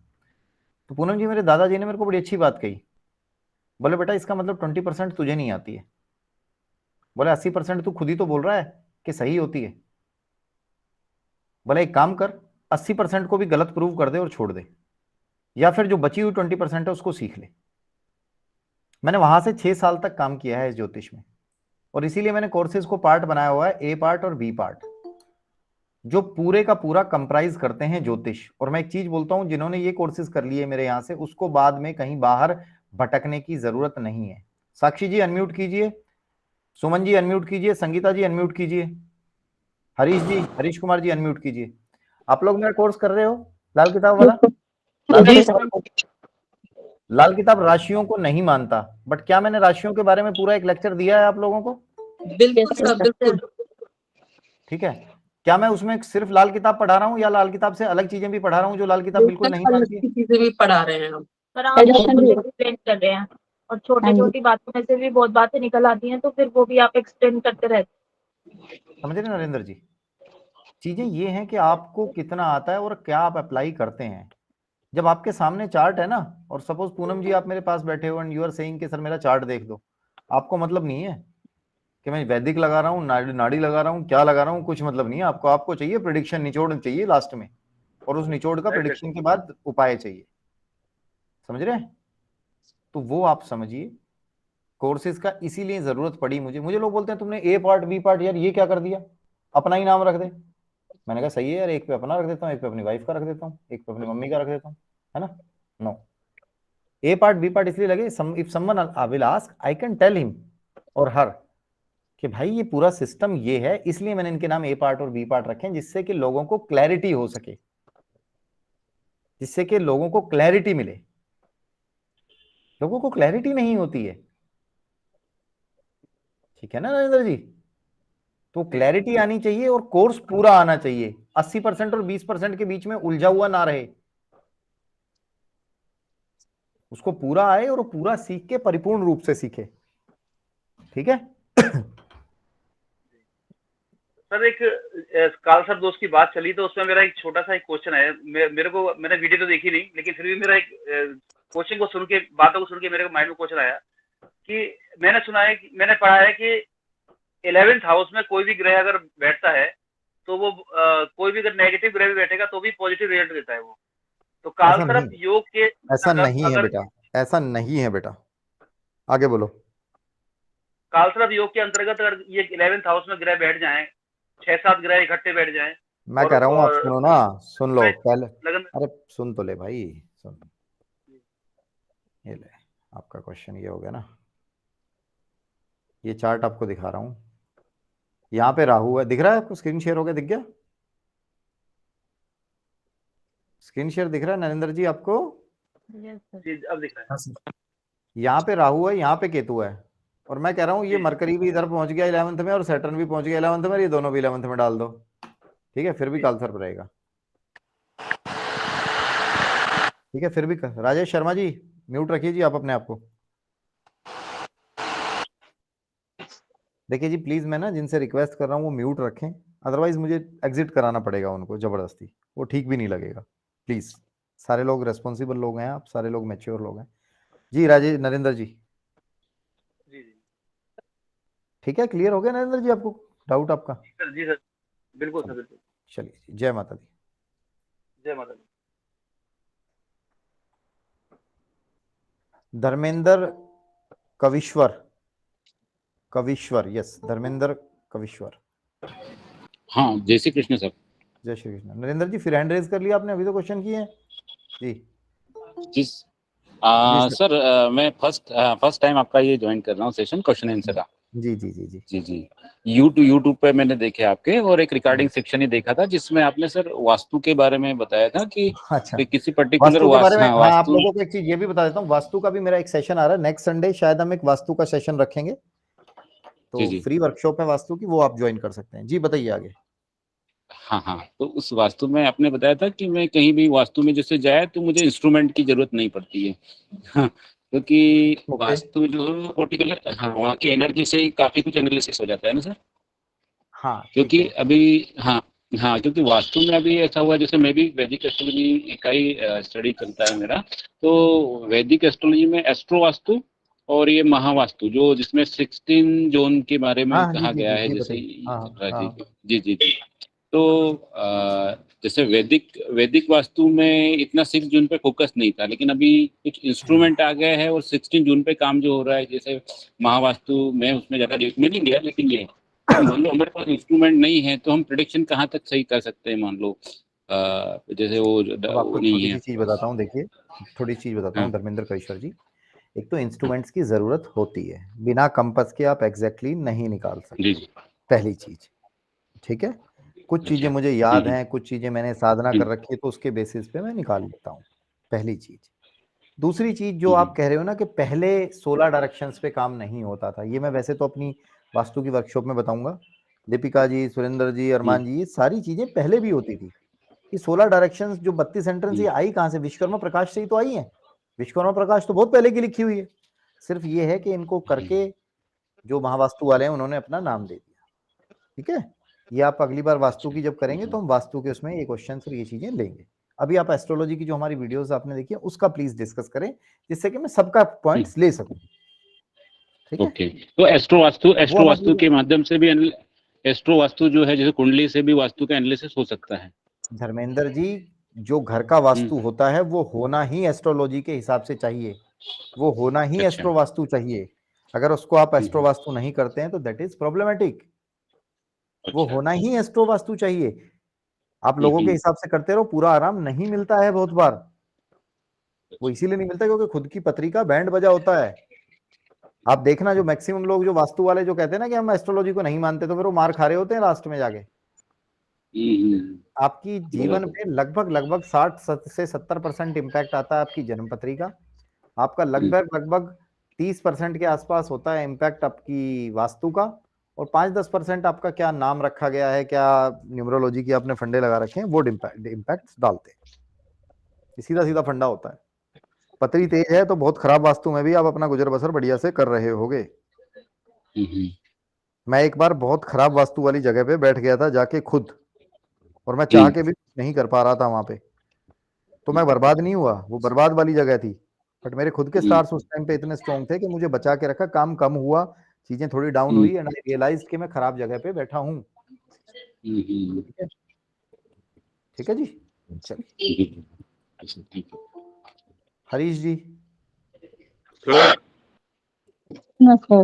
तो पूनम जी, मेरे दादाजी ने मेरे को बड़ी अच्छी बात कही। बोले बेटा इसका मतलब 20% तुझे नहीं आती है। बोले 80% तू खुद ही तो बोल रहा है कि सही होती है। बोले एक काम कर, 80% को भी गलत प्रूव कर दे और छोड़ दे, या फिर जो बची हुई 20% है उसको सीख ले। मैंने वहां से 6 साल तक काम किया है इस ज्योतिष में, और इसीलिए मैंने कोर्सेज को पार्ट बनाया हुआ है, ए पार्ट और बी पार्ट, जो पूरे का पूरा कंप्राइज करते हैं ज्योतिष। और मैं एक चीज बोलता हूं, जिन्होंने ये कोर्सेज कर लिए मेरे यहां से, उसको बाद में कहीं बाहर भटकने की जरूरत नहीं है। साक्षी जी अनम्यूट कीजिए, सुमन जी अनम्यूट कीजिए, संगीता जी अनम्यूट कीजिए, हरीश जी, हरीश कुमार जी अनम्यूट कीजिए। आप लोग मेरा कोर्स कर रहे हो लाल किताब वाला? लाल किताब राशियों को नहीं मानता, बट क्या मैंने राशियों के बारे में पूरा एक लेक्चर दिया है आप लोगों को? बिल्कुल सर, बिल्कुल। ठीक है, क्या मैं उसमें सिर्फ लाल किताब पढ़ा रहा हूँ या लाल किताब से अलग चीजें भी पढ़ा रहा हूँ जो लाल किताब बिल्कुल नहीं मानती है? चीजें भी पढ़ा रहे हैं हम। पर आप एक्सप्लेन कर रहे हैं, और छोटी छोटी बातों में से भी बहुत बातें निकल आती हैं, तो फिर वो भी आप एक्सप्लेन करते रहते हैं। समझ रहे नरेंद्र जी? चीजें ये हैं कि आपको कितना आता है और क्या आप अप्लाई करते हैं। जब आपके सामने चार्ट है ना, और सपोज पूनम जी आप मेरे पास बैठे हो एंड यू आर सेइंग कि सर मेरा चार्ट देख दो, आपको मतलब नहीं है कि मैं वैदिक लगा रहा हूँ, नाड़ी लगा रहा हूँ, क्या लगा रहा हूँ, कुछ मतलब नहीं है आपको। आपको चाहिए प्रिडिक्शन, निचोड़ चाहिए लास्ट में, और उस निचोड़ का प्रिडिक्शन के बाद उपाय चाहिए। समझ रहे हैं? तो वो आप समझिए, कोर्सेज का इसीलिए जरूरत पड़ी मुझे लोग बोलते हैं तुमने ए पार्ट बी पार्ट यार ये क्या कर दिया, अपना ही नाम रख दे। मैंने कहा सही है यार, एक पे अपना रख देता हूँ, एक पे अपनी वाइफ का रख देता हूँ, एक पे अपनी मम्मी का रख देता हूँ, है ना? No, A part B part इसलिए लगे, if someone will ask I can tell him or her कि भाई ये पूरा सिस्टम ये है, इसलिए मैंने इनके नाम ए पार्ट और बी पार्ट रखे हैं, जिससे कि लोगों को क्लैरिटी हो सके, जिससे कि लोगों को क्लैरिटी मिले। लोगों को क्लैरिटी नहीं होती है, ठीक है ना नरेंद्र जी? तो क्लैरिटी आनी चाहिए और कोर्स पूरा आना चाहिए, 80% और 20% के बीच में उलझा हुआ ना रहे, उसको पूरा आए और पूरा सीख के परिपूर्ण रूप से सीखे। ठीक है? सर एक काल सर दोस्त की बात चली तो उसमें मेरा एक छोटा सा एक क्वेश्चन है। मेरे को, मैंने वीडियो तो देखी नहीं, लेकिन फिर भी मेरा एक क्वेश्चन को सुन के, बातों को सुन के मेरे माइंड में क्वेश्चन आया कि मैंने सुना है, मैंने पढ़ा है कि 11th हाउस में कोई भी ग्रह अगर बैठता है तो वो कोई भी अगर नेगेटिव ग्रह भी बैठेगा तो भी पॉजिटिव रिजल्ट देता है वो। तो काल सर्प योग के ऐसा नहीं है बेटा, ऐसा नहीं है बेटा, आगे बोलो। काल सर्प योग के अंतर्गत अगर ये 11th हाउस में ग्रह बैठ जाएं, 6-7 ग्रह इकट्ठे बैठ जाएं, मैं कह रहा हूँ आप सुनो ना, सुन लो पहले, लगन, अरे सुन तो ले भाई, सुन, ये ले आपका क्वेश्चन ये हो गया ना। ये चार्ट आपको दिखा रहा हूँ, यहाँ पे राहु है, दिख रहा है आपको? स्क्रीन शेयर हो गया, दिख गया? स्क्रीन शेयर दिख रहा है नरेंद्र जी आपको? अब दिख रहा है। यहाँ पे राहु है, यहाँ पे केतु है, और मैं कह रहा हूँ ये मरकरी भी इधर पहुंच गया 11th में और सैटर्न भी पहुंच गया 11th में, ये दोनों भी 11th में डाल दो, ठीक है? फिर भी काल सर्प रहेगा, ठीक है? फिर भी राजेश शर्मा जी म्यूट रखिए जी आप अपने आप को। देखिए जी प्लीज, मैं ना जिनसे रिक्वेस्ट कर रहा हूँ वो म्यूट रखें, अदरवाइज मुझे एग्जिट कराना पड़ेगा उनको जबरदस्ती, वो ठीक भी नहीं लगेगा। प्लीज, सारे लोग रेस्पॉन्सिबल लोग हैं, आप सारे लोग मैच्योर लोग हैं जी। राजेश, नरेंद्र जी, ठीक है? क्लियर हो गया नरेंद्र जी आपको डाउट आपका? जी सर, बिल्कुल सर, बिल्कुल। चलिए, जय माता दी। जय माता दी। धर्मेंद्र कविश्वर, कविश्वर, यस, धर्मेंद्र कविश्वर। हाँ, जय श्री कृष्ण सर। जय श्री कृष्ण। नरेंद्र जी फिर हैंड रेज कर लिया आपने, अभी तो क्वेश्चन किए हैं जी। जिस जी सर। सर मैं फर्स्ट टाइम आपका ये ज्वाइन कर रहा हूँ सेशन क्वेश्चन आंसर का। जी जी जी जी जी जी, यूट्यूब पे मैंने देखे आपके, और एक रिकॉर्डिंग सेक्शन ही देखा था जिसमें आपने सर वास्तु के बारे में बताया था कि अच्छा, किसी पर्टिकुलर वास्तु के बारे में, हाँ, आप वास्तु। लोगों को एक चीज ये भी बता देता हूँ, वास्तु का भी मेरा एक सेशन आ रहा है नेक्स्ट संडे, शायद हम एक वास्तु का सेशन रखेंगे, तो जी जी, फ्री वर्कशॉप है वास्तु की, वो आप ज्वाइन कर सकते हैं। जी बताइए आगे। हाँ हाँ, तो उस वास्तु में आपने बताया था कि मैं कहीं भी वास्तु में जैसे जाए तो मुझे इंस्ट्रूमेंट की जरूरत नहीं पड़ती है। हाँ, क्योंकि ओके। वास्तु जो पर्टिकुलर, हाँ, वहाँ की एनर्जी से ही काफी कुछ एनालिसिस हो जाता है ना सर। हाँ ठीक क्योंकि है। अभी, हाँ हाँ, क्योंकि वास्तु में अभी ऐसा हुआ, जैसे मैं भी वैदिक एस्ट्रोलॉजी का ही स्टडी चलता है मेरा, तो वैदिक एस्ट्रोलॉजी में एस्ट्रो वास्तु और ये महावास्तु जो जिसमें 16 जोन के बारे में हाँ जी कहा जी गया जी है, जी जैसे बताइए। हाँ जी हाँ जी जी जी। तो जैसे वैदिक वास्तु में इतना 6 जून पे फोकस नहीं था, लेकिन अभी कुछ इंस्ट्रूमेंट आ गए हैं और 16 जून पे काम जो हो रहा है, जैसे महावास्तु में उसमें ज्यादा डेट में नहीं लिया, लेकिन ये मान लो हमारे पास इंस्ट्रूमेंट नहीं है तो हम प्रिडिक्शन कहाँ तक सही कर सकते हैं, मान लो जैसे अब आपको वो एक नहीं छोटी है। सी चीज बताता हूँ, देखिए थोड़ी चीज बताता हाँ हूँ धर्मेंद्र करेश्वर जी। एक तो इंस्ट्रूमेंट्स की जरूरत होती है, बिना कंपास के आप एग्जैक्टली नहीं निकाल जी सकते, जी, पहली चीज, ठीक है। कुछ चीजें अच्छा, मुझे याद हैं, कुछ चीजें मैंने साधना कर रखी है, तो उसके बेसिस पे मैं निकाल लेता हूँ, पहली चीज। दूसरी चीज जो आप कह रहे हो ना कि पहले 16 डायरेक्शंस पे काम नहीं होता था, ये मैं वैसे तो अपनी वास्तु की वर्कशॉप में बताऊंगा। दीपिका जी, सुरेंद्र जी, अरमान जी, ये सारी चीजें पहले भी होती थी। ये 16 डायरेक्शंस जो 32 एंट्रेंस ये आई कहाँ से? विश्वकर्मा प्रकाश से ही तो आई है। विश्वकर्मा प्रकाश तो बहुत पहले की लिखी हुई है, सिर्फ ये है कि इनको करके जो महावास्तु वाले हैं उन्होंने अपना नाम दे दिया, ठीक है। ये आप अगली बार वास्तु की जब करेंगे तो हम वास्तु के उसमें ये क्वेश्चन और ये चीजें लेंगे। अभी आप एस्ट्रोलॉजी की जो हमारी वीडियोस आपने देखी है उसका प्लीज डिस्कस करें, जिससे कि मैं सबका पॉइंट्स ले सकूं, ठीक है। ओके। तो वो एस्ट्रो हम वास्तु अगली, के माध्यम से भी एस्ट्रो वास्तु जो है, जैसे कुंडली से भी वास्तु का एनालिसिस हो सकता है। धर्मेंद्र जी, जो घर का वास्तु होता है वो होना ही एस्ट्रोलॉजी के हिसाब से चाहिए, वो होना ही अच्छा, एस्ट्रो वास्तु चाहिए। अगर उसको आप एस्ट्रो वास्तु नहीं करते हैं तो दैट इज प्रॉब्लमेटिक। वो अच्छा, होना ही एस्ट्रो वास्तु चाहिए। आप लोगों के हिसाब से करते रहो, पूरा आराम नहीं मिलता है बहुत बार। वो इसीलिए नहीं मिलता क्योंकि खुद की पत्री का बैंड बजा होता है। आप देखना जो मैक्सिमम लोग जो वास्तु वाले जो कहते हैं ना कि हम एस्ट्रोलॉजी को नहीं मानते, तो फिर वो मार खा रहे होते हैं लास्ट में जाके। आपकी जीवन पे लगभग लगभग 60 से 70% इम्पैक्ट आता है आपकी जन्मपत्री का। आपका लगभग 30% के आसपास होता है इम्पैक्ट आपकी वास्तु का, और 5-10% आपका क्या नाम रखा गया है, क्या न्यूमरोलॉजी की आपने फंडे लगा रखे हैं, वो इम्पैक्ट डालते हैं। सीधा सीधा फंडा होता है। पतरी तेज है तो बहुत खराब वास्तु में भी आप अपना गुजर बसर बढ़िया से कर रहे होगे। मैं एक बार बहुत खराब वास्तु वाली जगह पे बैठ गया था जाके खुद, और मैं चाह के भी नहीं कर पा रहा था वहां पे, तो मैं बर्बाद नहीं हुआ, वो बर्बाद वाली जगह थी, बट मेरे खुद के स्टार्स उस टाइम पे इतने स्ट्रॉन्ग थे कि मुझे बचा के रखा, काम कम हुआ, चीजें थोड़ी डाउन हुई, एंड आई रियलाइज कि मैं खराब जगह पे बैठा हूँ। ठीक है, ठीक है जी, चलिए। हरीश जी। नमस्कार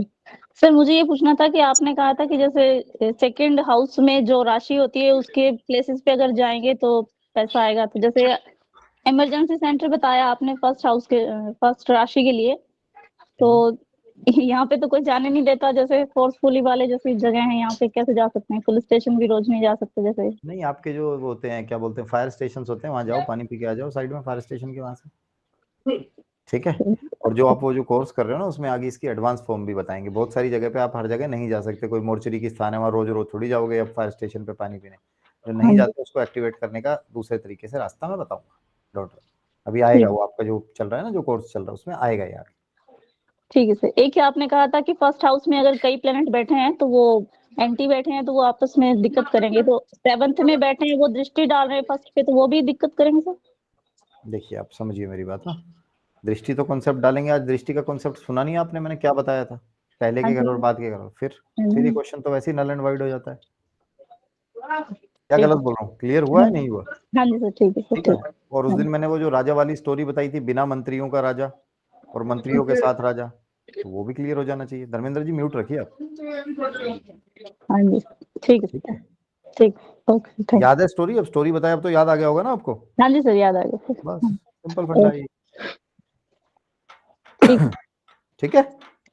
सर, मुझे ये पूछना था कि आपने कहा था कि जैसे सेकंड हाउस में जो राशि होती है उसके प्लेसेस पे अगर जाएंगे तो पैसा आएगा, तो जैसे इमरजेंसी सेंटर बताया आपने फर्स्ट हाउस के फर्स्ट राशि के लिए, तो यहाँ पे तो कोई जाने नहीं देता, जैसे फोर्सफुली वाले जैसी जगह है, यहाँ पे कैसे जा सकते हैं? पुलिस स्टेशन भी रोज नहीं जा सकते जैसे। नहीं, आपके जो वो होते हैं क्या बोलते हैं फायर स्टेशन होते हैं, वहां जाओ, पानी पी के आ जाओ साइड में फायर स्टेशन के वहां से, ठीक है। और जो आप वो जो कोर्स कर रहे हो ना उसमें आगे इसकी एडवांस फॉर्म भी बताएंगे। बहुत सारी जगह पे आप हर जगह नहीं जा सकते, कोई मोर्चरी की स्थान है वहां रोज रोज थोड़ी जाओगे अब फायर स्टेशन पे पानी पीने। जो नहीं जाते उसको एक्टिवेट करने का दूसरे तरीके से रास्ता मैं बताऊंगा, डॉक्टर अभी आएगा वो आपका जो चल रहा है ना, जो कोर्स चल रहा है उसमें आएगा यार। ठीक है सर। एक आपने कहा था कि फर्स्ट हाउस में अगर कई प्लेनेट बैठे हैं तो वो एंटी बैठे हैं तो वो आपस में दिक्कत करेंगे, तो 7th में बैठे हैं वो दृष्टि डाल रहे हैं फर्स्ट पे, तो वो भी दिक्कत करेंगे सर? देखिए आप समझिए मेरी बात ना, दृष्टि तो कॉन्सेप्ट डालेंगे। आज दृष्टि का कॉन्सेप्ट सुना नहीं आपने, मैंने क्या बताया था, पहले के घर और बाद के घर, फिर ये क्वेश्चन तो वैसे ही नल एंड वाइड हो जाता है। क्या गलत बोल रहा हूँ? क्लियर हुआ है नहीं हुआ? हाँ जी सर, ठीक है सर, ठीक है। और उस दिन मैंने वो जो राजा वाली स्टोरी बताई थी, बिना मंत्रियों का राजा और मंत्रियों के साथ राजा, तो वो भी क्लियर हो जाना चाहिए। धर्मेंद्र जी म्यूट रखिए आप। हाँ जी, ठीक है। ठीक, ओके, थैंक। याद है स्टोरी? अब स्टोरी बताया, अब तो याद आ गया होगा ना आपको? हाँ जी सर, याद आ गया सर। बस सिंपल फंडा है ये। ठीक। ठीक है।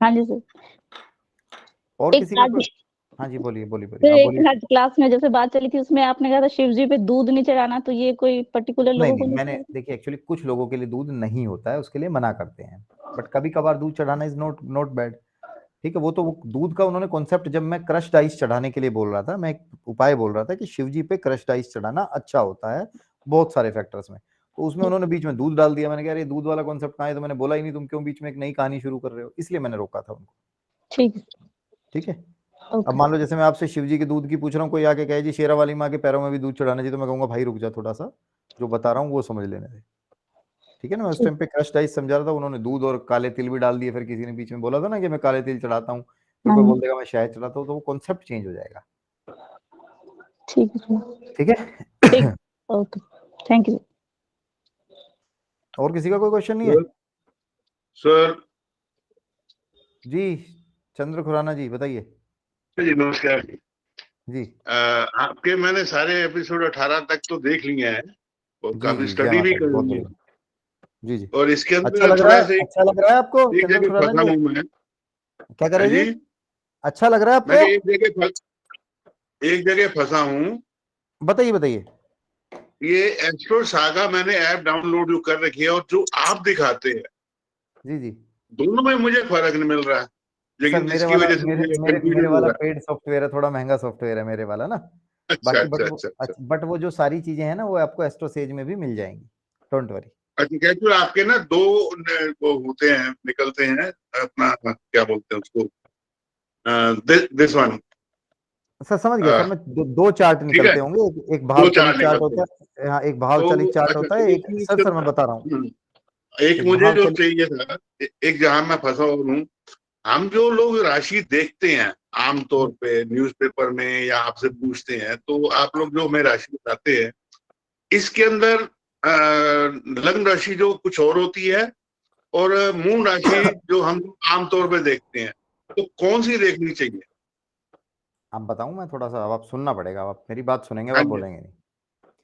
हाँ जी सर। और एक किसी का आज कोई? हाँ जी, बोलिए बोलिए सर, बोलिए, आप एक बोलिए। आज क्लास में जैसे बात चली थी, उसमें आपने कहा था शिव जी पे दूध नहीं चढ़ाना, तो ये कोई पर्टिकुलर नहीं लोगों को नहीं, नहीं मैंने चढ़ाना? देखिए एक्चुअली कुछ लोगों के लिए दूध नहीं होता है, उसके लिए मना करते हैं, बट कभी कभार दूध चढ़ाना इज नॉट बैड। ठीक है, वो तो वो दूध का उन्होंने कॉन्सेप्ट, जब मैं क्रश्ड आइस चढ़ाने के लिए बोल रहा था, मैं एक उपाय बोल रहा था कि शिव जी पे क्रश्ड आइस चढ़ाना अच्छा होता है बहुत सारे फैक्टर्स में, तो उसमें उन्होंने बीच में दूध डाल दिया। मैंने कहा ये दूध वाला कॉन्सेप्ट कहाँ है, तो मैंने बोला ही नहीं, तुम क्यों बीच में एक नई कहानी शुरू कर रहे हो, इसलिए मैंने रोका था उनको। ठीक है, ठीक है। अब ओके। मान लो जैसे मैं आपसे शिव जी के दूध की पूछ रहा हूँ, कोई आके कहे जी शेरा वाली माँ के पैरों में भी दूध चढ़ाना चाहिए, तो मैं कहूंगा भाई रुक जा थोड़ा सा, जो बता रहा हूँ वो समझ लेने दे। ठीक है ना, मैं उस ठीक। टाइम पे क्रश्ड आइस समझा रहा था, उन्होंने दूध और काले तिल भी डाल दिए, फिर किसी ने बीच में बोला था ना कि मैं काले तिल चढ़ाता हूँ, फिर कोई हाँ, बोल देगा मैं शहद चढ़ाता हूँ, तो वो कॉन्सेप्ट चेंज हो जाएगा। ठीक है सर। ठीक है। ठीक, ओके, थैंक यू। और किसी का कोई क्वेश्चन नहीं है? सर जी चंद्र खुराना जी बताइए। जी नमस्कार जी आपके मैंने सारे एपिसोड 18 तक तो देख लिए हैं और जी काफी जी, जय स्टडी भी माता दी, कर बहुत ली है। बढ़िया। जी जी, और इसके अच्छा अंदर लग रहा थोड़ा है, सा अच्छा लग रहा है आपको एक चंद्र जगह खुराना फंसा जी? हूँ मैं। क्या कह रहे जी जी? अच्छा लग रहा है मैं आपको? एक जगह फंसा हूँ। बताइए बताइए। ये एस्ट्रो सागा मैंने ऐप डाउनलोड जो कर रखी है और जो आप दिखाते हैं जी जी दोनों में मुझे फर्क नहीं मिल रहा है, सर, लेकिन मेरे जिसकी वाला वजह से मेरे मुझे मेरे मेरे कंफ्यूजन हो वाला रहा है। पेड सॉफ्टवेयर है, थोड़ा महंगा सॉफ्टवेयर है मेरे वाला ना। अच्छा बाकी अच्छा अच्छा अच्छा बट वो जो सारी चीजें हैं ना, वो आपको एस्ट्रोसेज में भी मिल जाएंगी, डोंट वरी। अच्छा कैसे आपके ना दो वो होते हैं, निकलते हैं अपना क्या बोलते हैं उसको, दिस वन। सर समझ गया सर, मैं दो चार्ट ठीक है, निकलते होंगे, एक दो भाव चार चलित चार्ट निकलते होता हैं। है, हाँ एक भाव तो चलित चार्ट अच्छा होता है, एक एक सर मैं बता रहा हूँ, एक एक मुझे भाव जो चलित। चाहिए था, एक जहां मैं फंसा हूँ, हम जो लोग राशि देखते हैं आमतौर पे न्यूज़पेपर में या आपसे पूछते हैं, तो आप लोग जो हमें राशि बताते हैं, इसके अंदर लग्न राशि जो कुछ और होती है और मूल राशि जो हम आमतौर पे देखते हैं, तो कौन सी देखनी चाहिए? अब बताऊं मैं थोड़ा सा, अब आप सुनना पड़ेगा, अब आप मेरी बात सुनेंगे, अब हाँ आप जी बोलेंगे नहीं।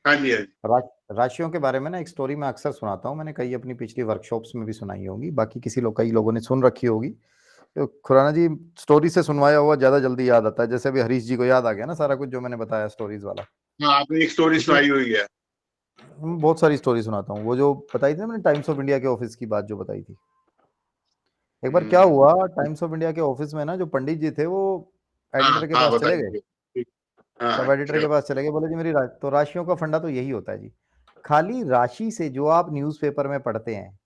हाँ जी हाँ जी। राशियों के बारे में ना एक स्टोरी मैं अक्सर सुनाता हूँ, मैंने कई अपनी पिछली वर्कशॉप्स में भी सुनाई होगी, बाकी कई लोगों ने सुन रखी होगी। तो खुराना जी, स्टोरी से सुनवाया हुआ ज्यादा जल्दी याद आता है, जैसे अभी हरीश जी को याद आ गया ना सारा कुछ जो मैंने बताया स्टोरीज वाला। हाँ आपने एक स्टोरी इसमें सुनाई हुई है। बहुत सारी स्टोरी सुनाता हूँ, वो जो बताई थी ना मैंने टाइम्स ऑफ इंडिया के ऑफिस की बात जो बताई थी। एक बार क्या हुआ, टाइम्स ऑफ इंडिया के ऑफिस में ना जो पंडित जी थे, वो हाँ एडिटर के हाँ पास चले गए। बताइए। ठीक। हाँ सब एडिटर अच्छा। के पास चले गए, बोले जी मेरी तो राशियों का फंडा तो यही होता है जी, खाली राशि से जो आप न्यूज़पेपर में पढ़ते हैं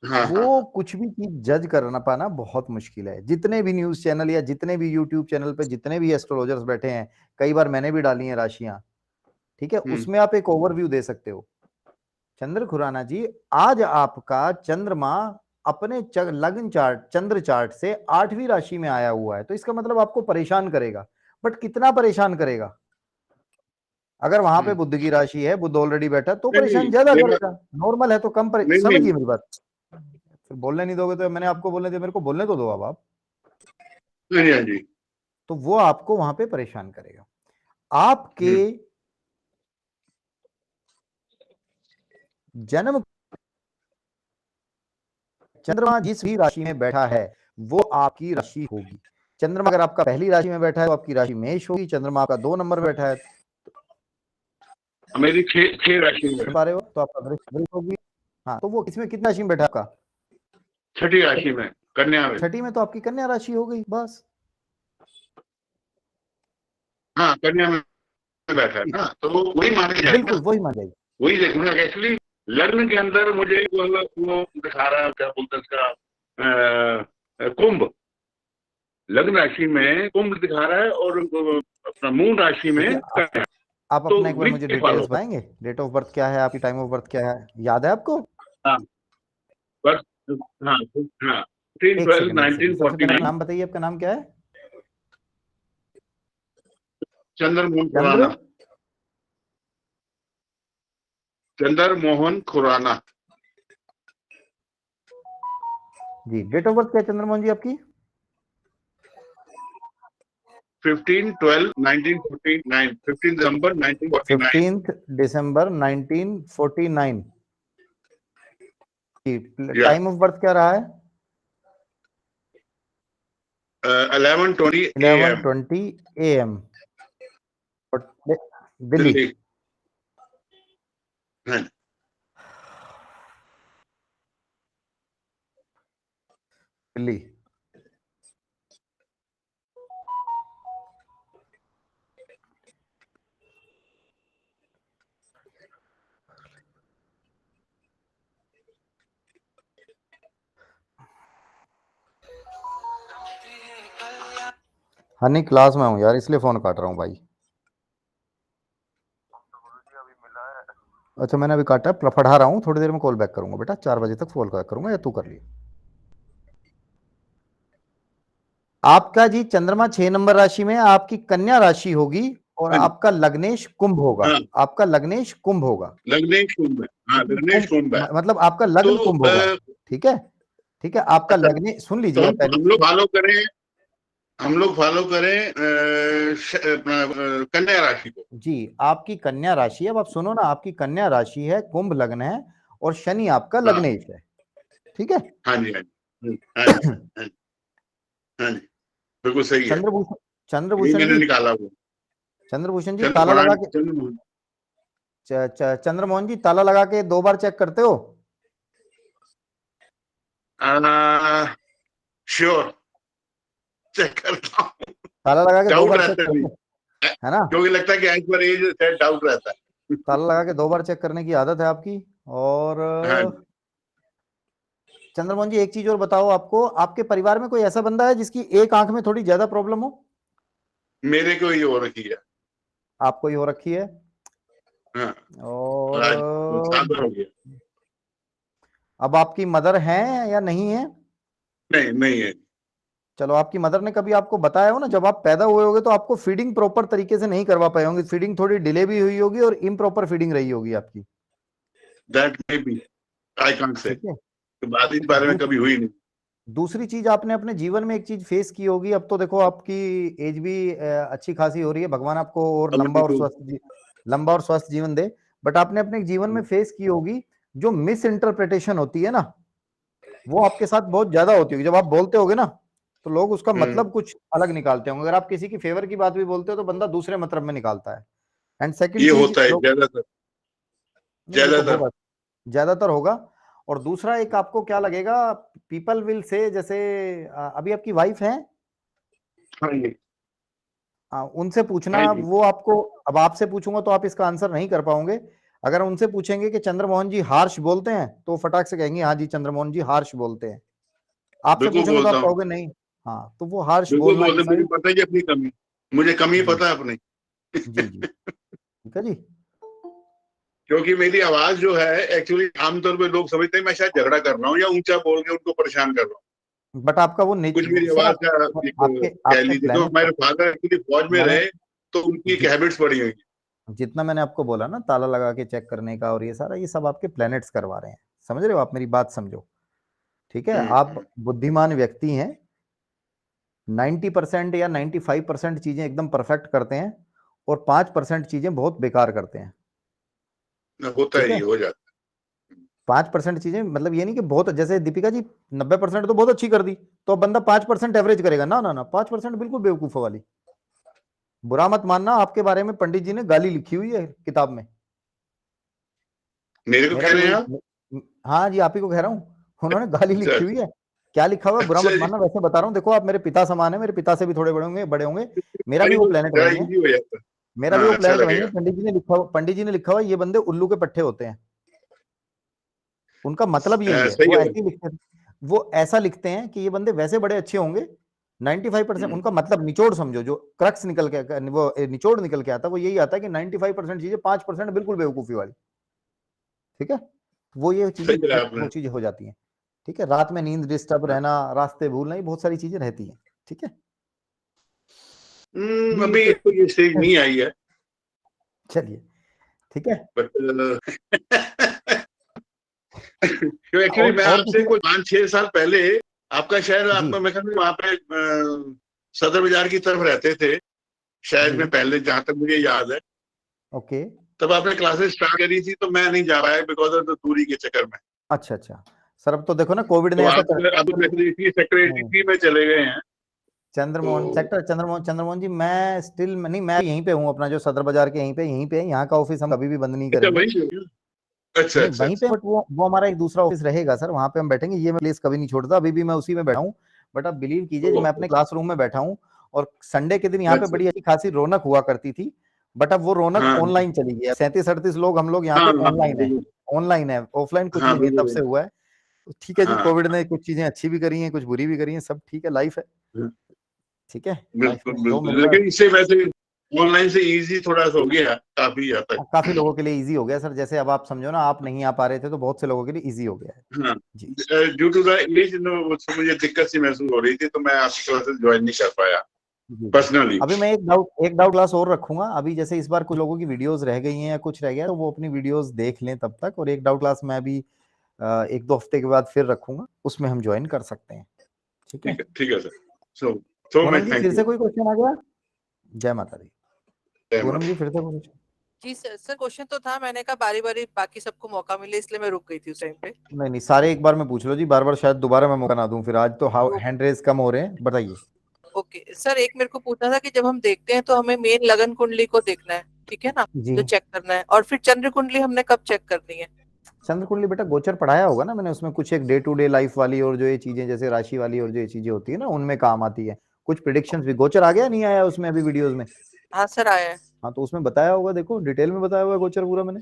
हाँ हाँ वो कुछ भी चीज जज करना पाना बहुत मुश्किल है। जितने भी न्यूज चैनल या जितने भी यूट्यूब चैनल पे जितने भी एस्ट्रोलॉजर्स बैठे हैं, कई बार मैंने भी डाली हैं राशियां, ठीक है, उसमें आप एक ओवरव्यू दे सकते हो। चंद्र खुराना जी, आज आपका चंद्रमा अपने लग्न चार्ट, चंद्र चार्ट से 8वीं राशि में आया हुआ है, तो इसका मतलब आपको परेशान करेगा, बट कितना परेशान करेगा? अगर वहां पे बुध की राशि है, बुध ऑलरेडी बैठा, तो नहीं परेशान नहीं ज्यादा मेरा करेगा। नॉर्मल है तो कम नहीं नहीं समझिए मेरी बात। फिर बोलने नहीं दोगे तो मैंने आपको बोलने दिया, मेरे को बोलने तो दो अब आप। नहीं हाँ जी। तो वो आपको वहां पे परेशान करेगा। आपके जन्म चंद्रमा जिस भी राशि में बैठा है वो आपकी राशि होगी। चंद्रमा अगर आपका पहली राशि में बैठा है तो आपकी राशि मेष होगी, चंद्रमा आपका 2 नंबर बैठा है मेरी छह राशि में, पा रहे हो तो आपका वृष होगी। हाँ, तो वो इसमें कितनी राशि में बैठा है आपका? छठी राशि में, कन्या में। छठी में तो आपकी कन्या राशि हो गई बस। हाँ कन्या में बैठा है ना, तो वही माना जाएगा। बिल्कुल वही मान जाएगी। वही देखना एक्चुअली लग्न के अंदर मुझे वो दिखा रहा है, क्या बोलते हैं इसका, कुंभ। लग्न राशि में कुंभ दिखा रहा है और अपना मून राशि में कन्या। आप तो अपना एक बार मुझे वीक फॉलो डिटेल्स बताएंगे, डेट ऑफ बर्थ क्या है आपकी, टाइम ऑफ बर्थ क्या है, याद है आपको? हाँ बस। हाँ हाँ सबसे पहले 1949। नाम बताइए, आपका नाम क्या है? चंद्रमोहन चंद्र खुराना। चंद्र मोहन खुराना जी। डेट ऑफ बर्थ क्या है चंद्रमोहन जी आपकी? 15 दिसंबर 1949। 15 दिसंबर 1949 की Yeah. टाइम ऑफ बर्थ क्या रहा है? 11:20 AM 11:20 AM दिल्ली। दिल्ली। हाँ, दिल्ली। हनी क्लास में हूँ यार, इसलिए फोन काट रहा हूँ भाई। अच्छा मैंने अभी काटा, पढ़ा रहा हूँ, थोड़ी देर में कॉल बैक करूंगा बेटा, 4 बजे तक कॉल बैक करूंगा, या तू कर लिए। आपका जी चंद्रमा 6 नंबर राशि में, आपकी कन्या राशि होगी और हाँ। आपका लग्नेश कुंभ होगा। हाँ। आपका लग्नेश कुंभ होगा, लग्नेश कुंभ है। हाँ, लग्नेश कुंभ है। मतलब आपका लग्न तो, कुंभ होगा। ठीक है, ठीक है, आपका अच्छा, लग्न, सुन तो लीजिए हम पहले। लोग फॉलो करें कन्या राशि को। जी, आपकी कन्या राशि है, अब आप सुनो ना, आपकी कन्या राशि है, कुंभ लग्न है और शनि आपका हाँ। लग्नेश है। ठीक है। हाँ जी, हाँ जी, हाँ जी, हाँ जी, हाँ जी, बिल्कुल सही है। ये चंद्रभूषण मैंने जी, निकाला वो। चंद्रभूषण जी ताला लगा के, चंद्रमोहन जी ताला लगा के 2 बार चेक करते हो? श्योर, चेक करता हूँ। ताला लगा के 2 डाउट बार चेक रहता करते है, हो, है ना? क्योंकि लगता है कि एज पर एज डाउट रहता है। ताला लगा के 2 बार चेक करने की आदत है आपकी। और हाँ। चंद्रमोहन जी एक चीज और बताओ, आपको आपके परिवार में कोई ऐसा बंदा है जिसकी एक आंख में थोड़ी ज्यादा प्रॉब्लम हो? मेरे को ये हो रखी है। आपको ही हो रखी है। हाँ, और आज 7 हो गया। अब आपकी मदर हैं या नहीं है? नहीं, नहीं है। चलो, आपकी मदर ने कभी आपको बताया हो ना, जब आप पैदा हुए होगे तो आपको फीडिंग प्रॉपर तरीके से नहीं करवा पाए होंगे, फीडिंग थोड़ी डिले भी हुई होगी और इम्प्रॉपर फीडिंग रही होगी आपकी। That may be, I can't say, ठीक है। तो बात इस बारे में कभी हुई नहीं। दूसरी चीज, आपने अपने जीवन में एक चीज फेस की होगी, अब तो देखो आपकी एज भी अच्छी खासी हो रही है, भगवान आपको और अभी लंबा और तो स्वस्थ जीवन दे, बट आपने अपने जीवन में फेस की होगी जो मिस इंटरप्रिटेशन होती है ना, वो आपके साथ बहुत ज्यादा होती होगी। जब आप बोलते होगे ना तो लोग उसका मतलब कुछ अलग निकालते होंगे, अगर आप किसी की फेवर की बात भी बोलते हो तो बंदा दूसरे मतलब में निकालता है। एंड सेकंड ये चीज, होता है ज्यादातर। नहीं ये तो होगा, ज्यादातर होगा। और दूसरा एक आपको क्या लगेगा, पीपल विल से, जैसे अभी आपकी वाइफ है, हाँ जी, उनसे पूछना, हाँ जी। वो आपको, अब आपसे पूछूंगा तो आप इसका आंसर नहीं कर पाओगे। अगर उनसे पूछेंगे कि चंद्रमोहन जी हार्श बोलते हैं, तो फटाक से कहेंगे हाँ जी चंद्रमोहन जी हार्श बोलते हैं। आपसे बिल्कुल पूछेंगे तो बोलता आप हूँ, कहोगे नहीं। हाँ, तो वो हार्श बिल्कुल बोलना, ये बोलते, मुझे सारी, पता है कि अपनी कमी, मुझे कमी जी पता है अपनी। जी जी, ठीक है जी। क्योंकि मेरी आवाज जो है, एक्चुअली आमतौर पे लोग समझते हैं मैं शायद झगड़ा कर रहा हूँ या ऊंचा बोल के उनको परेशान कर रहा हूँ। बट आपका वो कुछ मेरी सर, आवाज का एक आपके कह आपके लीजिए, तो प्लेनेट, मेरे फादर एक्चुअली फौज में मैंने रहे, तो उनकी एक हैबिट्स पड़ी हुई है। जितना मैंने आपको बोला ना ताला लगा के चेक करने का और ये सारा, ये सब आपके प्लैनेट्स करवा रहे हैं, समझ रहे हो आप, मेरी बात समझो। ठीक है, आप बुद्धिमान व्यक्ति हैं, 90% या 95% चीजें एकदम परफेक्ट करते हैं और 5% चीजें बहुत बेकार करते हैं। होता ठीक है, है, ये हो जाता 5% चीजें, मतलब ये नहीं कि बहुत, जैसे दीपिका जी 90% तो बहुत अच्छी कर दी, तो अब बंदा 5% एवरेज करेगा ना, ना ना, 5% बिल्कुल बेवकूफों वाली। बुरा मत मानना, आपके बारे में पंडित जी ने गाली लिखी हुई है किताब में। है। मेरे को मेरा कह भी रहे हैं वही, आप? हाँ जी, आप ही को कह रहा हूँ, उन्होंने गाली अच्छा, लिखी हुई है। क्या लिखा हुआ है बुरा अच्छा मत जी, मानना, वैसे बता रहा हूँ, देखो आप मेरे पिता समान है, मेरे पिता से भी थोड़े बड़े होंगे, मेरा भी वो प्लेनेट थोड़ा वही है, इजी हो जाता है। मेरा भी हाँ, वो अच्छा प्लेनेट वही है। लगेगा। पंडित जी ने लिखा हुआ, ये बंदे उल्लू के पट्टे होते हैं, उनका मतलब यही है, सही वो है। ऐसे ही लिखते हैं, वो ऐसा लिखते हैं कि ये बंदे वैसे बड़े अच्छे होंगे। 95% उनका मतलब, निचोड़ समझो, जो क्रक्स निकल के, वो निचोड़ निकल के आता है, वो यही आता है कि 95% चीजें, 5% बिल्कुल बेवकूफी वाली। ठीक है, वो ये चीजें, सही है आपने। वो चीजें हो जाती हैं। ठीक है, रात में नींद डिस्टर्ब रहना, रास्ते भूलना, ये बहुत सारी चीजें रहती हैं। ठीक है, अभी तो ये स्टेज नहीं आई है, चलिए, ठीक है। बट एक्चुअली मैं और आपसे किसी कोई 5-6 साल पहले, आपका शहर, जी, आपका मैं वहाँ पे सदर बाजार की तरफ रहते थे, शायद जी। मैं पहले, जहां तक मुझे याद है, ओके, तब आपने क्लासेस स्टार्ट करी थी, तो मैं नहीं जा पाया बिकॉज ऑफ द दूरी के चक्कर में। अच्छा अच्छा सर, अब तो देखो ना कोविड तो ने ऐसा आप सेक्टर 83 में चले गए हैं। चंद्रमोहन तो- सेक्टर चंद्रमोहन जी, मैं स्टिल नहीं, मैं यहीं पे हूँ, अपना जो सदर बाजार के यहीं पे यहाँ का ऑफिस हम कभी भी बंद नहीं अच्छा करेंगे। वहीं पे हो? अच्छा नहीं अच्छा वहीं पे, अच्छा। बट वो हमारा एक दूसरा ऑफिस रहेगा सर, वहां पे हम बैठेंगे। ये मैं प्लेस कभी नहीं छोड़ता, अभी भी मैं उसी में बैठा हूँ। बट आप बिलीव कीजिए, मैं अपने क्लासरूम में बैठा हूँ और संडे के दिन यहाँ पे अच्छा। बड़ी अच्छी खासी रौनक हुआ करती थी, बट अब वो रौनक हाँ ऑनलाइन चली गई है। 37-38 लोग हम लोग यहाँ हाँ पे हाँ ऑनलाइन है, ऑफलाइन कुछ हाँ भी नहीं तब बिल्कुल। से हुआ है। तो ठीक है जी, हाँ कोविड ने कुछ चीजें अच्छी भी करी हैं, कुछ बुरी भी करी हैं, सब ठीक है, लाइफ है। ठीक है, लाइफ बिल्कुल में जो बिल्कुल, मिल रहा है। लेकिन इससे वैसे ऑनलाइन से इजी थोड़ा सा हो गया काफी हद तक। काफी लोगों के लिए इजी हो गया सर, जैसे अब आप समझो ना, आप नहीं आ पा रहे थे तो बहुत से लोगों के लिए इजी हो गया है हाँ, जी। ड्यू टू द एज मुझे दिक्कत सी महसूस हो रही थी, तो मैं आपकी क्लासेस ज्वाइन नहीं कर पाया जी। पर्सनली। अभी मैं एक डाउट क्लास और रखूंगा। अभी जैसे इस बार कुछ लोगों की वीडियोस रह गई हैं या कुछ रह गया, तो वो अपनी वीडियोस देख लें तब तक, और एक डाउट क्लास मैं अभी 1-2 हफ्ते के बाद फिर रखूंगा, उसमें हम ज्वाइन कर सकते हैं। ठीक है, ठीक है सर। सो मैं पूनम जी थैंक फिर यू। से कोई क्वेश्चन आ गया? जय माता दी। जय पूनम माता। जी फिर से कोई question? जी सर क्वेश्चन तो था, मैंने कहा बारी बारी बाकी सबको मौका मिले, इसलिए मैं रुक गई थी उस टाइम पे। नहीं सारे एक बार में पूछ लो जी, बार बार शायद दोबारा मैं मौका ना दूं फिर। आज तो तो हैंड रेज कम हो रहे हैं, बताइए। ओके सर, एक मेरे को पूछना था कि जब हम देखते हैं तो हमें मेन लगन कुंडली को देखना है, ठीक है ना, जी, जो चेक करना है, और फिर चंद्र कुंडली हमने कब चेक करनी है? चंद्र कुंडली बेटा गोचर पढ़ाया होगा ना मैंने, उसमें कुछ एक डे टू डे लाइफ वाली और जो ये चीजें जैसे राशि वाली और जो ये चीजें होती है ना, उनमें काम आती है। कुछ प्रिडिक्शंस भी गोचर आ गया नहीं आया उसमें अभी वीडियोस में? हाँ सर आया है। हाँ तो उसमें बताया होगा, देखो डिटेल में बताया हुआ है गोचर पूरा मैंने।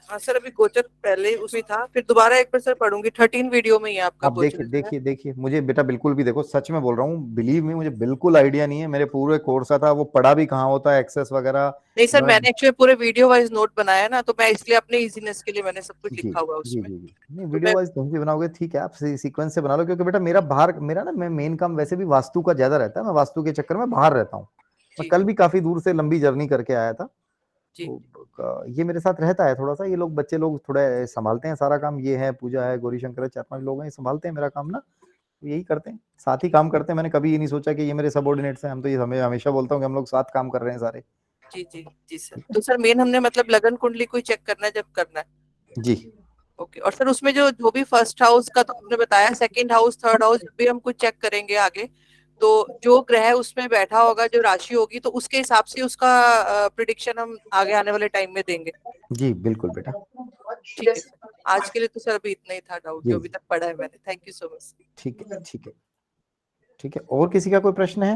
हाँ सर, अभी गोचर पहले उसमें था, फिर दोबारा एक बार सर पढ़ूंगी। 13 वीडियो में ही आपका आप गोचर देखिए जो है। देखिए मुझे बेटा बिल्कुल भी, देखो सच में बोल रहा हूँ, बिलीव में मुझे बिल्कुल आइडिया नहीं है। मेरे पूरे कोर्स था, वो पढ़ा भी कहाँ होता है एक्सेस वगैरह। नहीं सर, मैं मैंने एक्चुअली पूरे वीडियो वाइज नोट बनाया है ना, तो मैं इसलिए अपने इजीनेस के लिए मैंने सब कुछ जी लिखा हुआ है जी उसमें। जी जी, नहीं तो वीडियो मैं वाइज कहीं भी बनाओगे ठीक है, आप सीक्वेंस से बना लो, क्योंकि बेटा मेरा ना, मैं मेन काम वैसे भी वास्तु का ज्यादा रहता है, मैं वास्तु के चक्कर में बाहर रहता हूँ। मैं जी कल भी काफी दूर से लंबी जर्नी करके आया था, जी तो ये मेरे साथ रहता है थोड़ा सा। ये लोग बच्चे लोग थोड़े संभालते हैं सारा काम, ये है पूजा है, गौरी शंकर है, 4-5 लोग हैं, ये संभालते हैं मेरा काम ना, तो यही करते हैं, साथ ही काम करते हैं। मैंने कभी ये नहीं सोचा कि ये मेरे सबऑर्डिनेट्स हैं, हम तो ये हमेशा बोलता हूँ कि हम लोग साथ काम कर रहे हैं सारे। जी सर। तो सर मेन हमने मतलब लगन कुंडली को चेक करना है जब करना है। जी ओके, और सर उसमें जो भी फर्स्ट हाउस का तो आपने बताया, सेकंड हाउस थर्ड हाउस भी हम कुछ चेक करेंगे आगे, तो जो ग्रह उसमें बैठा होगा, जो राशि होगी, तो उसके हिसाब से उसका प्रिडिक्शन हम आगे आने वाले टाइम में देंगे। जी बिल्कुल बेटा। ठीक है सर, आज के लिए तो सर अभी इतना ही था डाउट जी जो अभी तक पढ़ा है मैंने। Thank you so much. ठीक है ठीक है ठीक है, और किसी का कोई प्रश्न है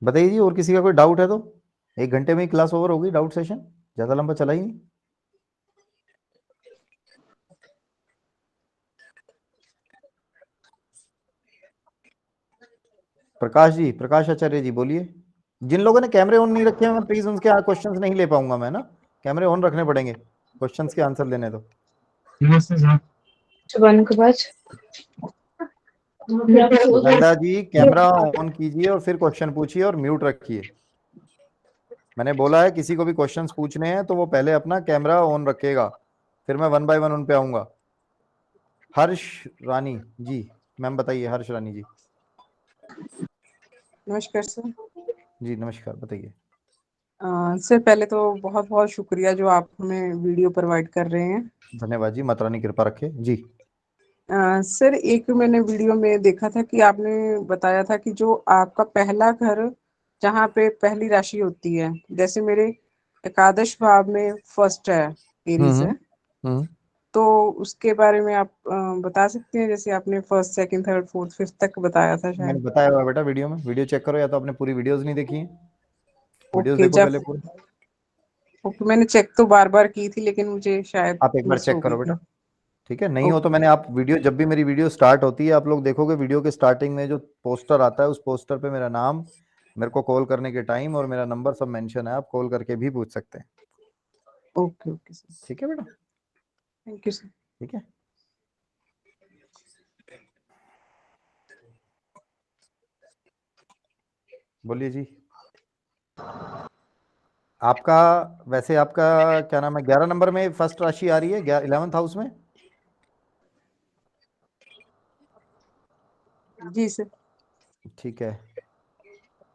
बताइए जी, और किसी का कोई डाउट है तो। 1 घंटे में ही क्लास ओवर होगी, डाउट सेशन ज्यादा लंबा चला ही नहीं। प्रकाश जी, प्रकाश आचार्य जी बोलिए। जिन लोगों ने कैमरे ऑन नहीं रखे हैं प्लीज उनके क्वेश्चंस नहीं ले पाऊंगा मैं ना, कैमरे ऑन रखने पड़ेंगे क्वेश्चंस के आंसर देने। तो सुगंधा जी कैमरा ऑन कीजिए और फिर क्वेश्चन पूछिए और म्यूट रखिए। मैंने बोला है किसी को भी क्वेश्चंस पूछने हैं तो वो पहले अपना कैमरा ऑन रखेगा, फिर मैं 1 बाय 1 उन पे आऊंगा। हर्ष रानी जी, मैम बताइए, हर्ष रानी जी। नमस्कार सर। जी नमस्कार, बताइए। सर पहले तो बहुत बहुत शुक्रिया जो आप हमें वीडियो प्रोवाइड कर रहे हैं। धन्यवाद जी, माता रानी कृपा रखे जी। सर एक मैंने वीडियो में देखा था कि आपने बताया था कि जो आपका पहला घर जहाँ पे पहली राशि होती है, जैसे मेरे एकादश भाव में फर्स्ट है, एरीज है, हम्म, तो उसके बारे में आप बता सकते हैं? जैसे आपने first second third fourth fifth तक बताया था मैंने शायद। बताया हुआ बेटा वीडियो में, वीडियो चेक करो, या तो आपने पूरी वीडियोस नहीं देखी है, वीडियोस ओके, देखो जब पहले पूरी। ओके मैंने चेक तो बार बार की थी, लेकिन मुझे शायद आप एक बार मिस हो चेक गई करो बेटा, थी। ठीक है। नहीं हो तो ओके मैंने, आप वीडियो जब भी मेरी वीडियो स्टार्ट होती है आप लोग देखोगे, वीडियो के स्टार्टिंग में जो पोस्टर आता है उस पोस्टर पे मेरा नाम, मेरे को कॉल करने के टाइम और मेरा नंबर सब मेंशन है, आप कॉल करके भी पूछ सकते हैं। ओके ओके सर, ठीक है बेटा, थैंक यू सर। ठीक है। बोलिए जी। आपका वैसे आपका क्या नाम है, 11 नंबर में फर्स्ट राशि आ रही है 11th हाउस में। जी सर। ठीक है,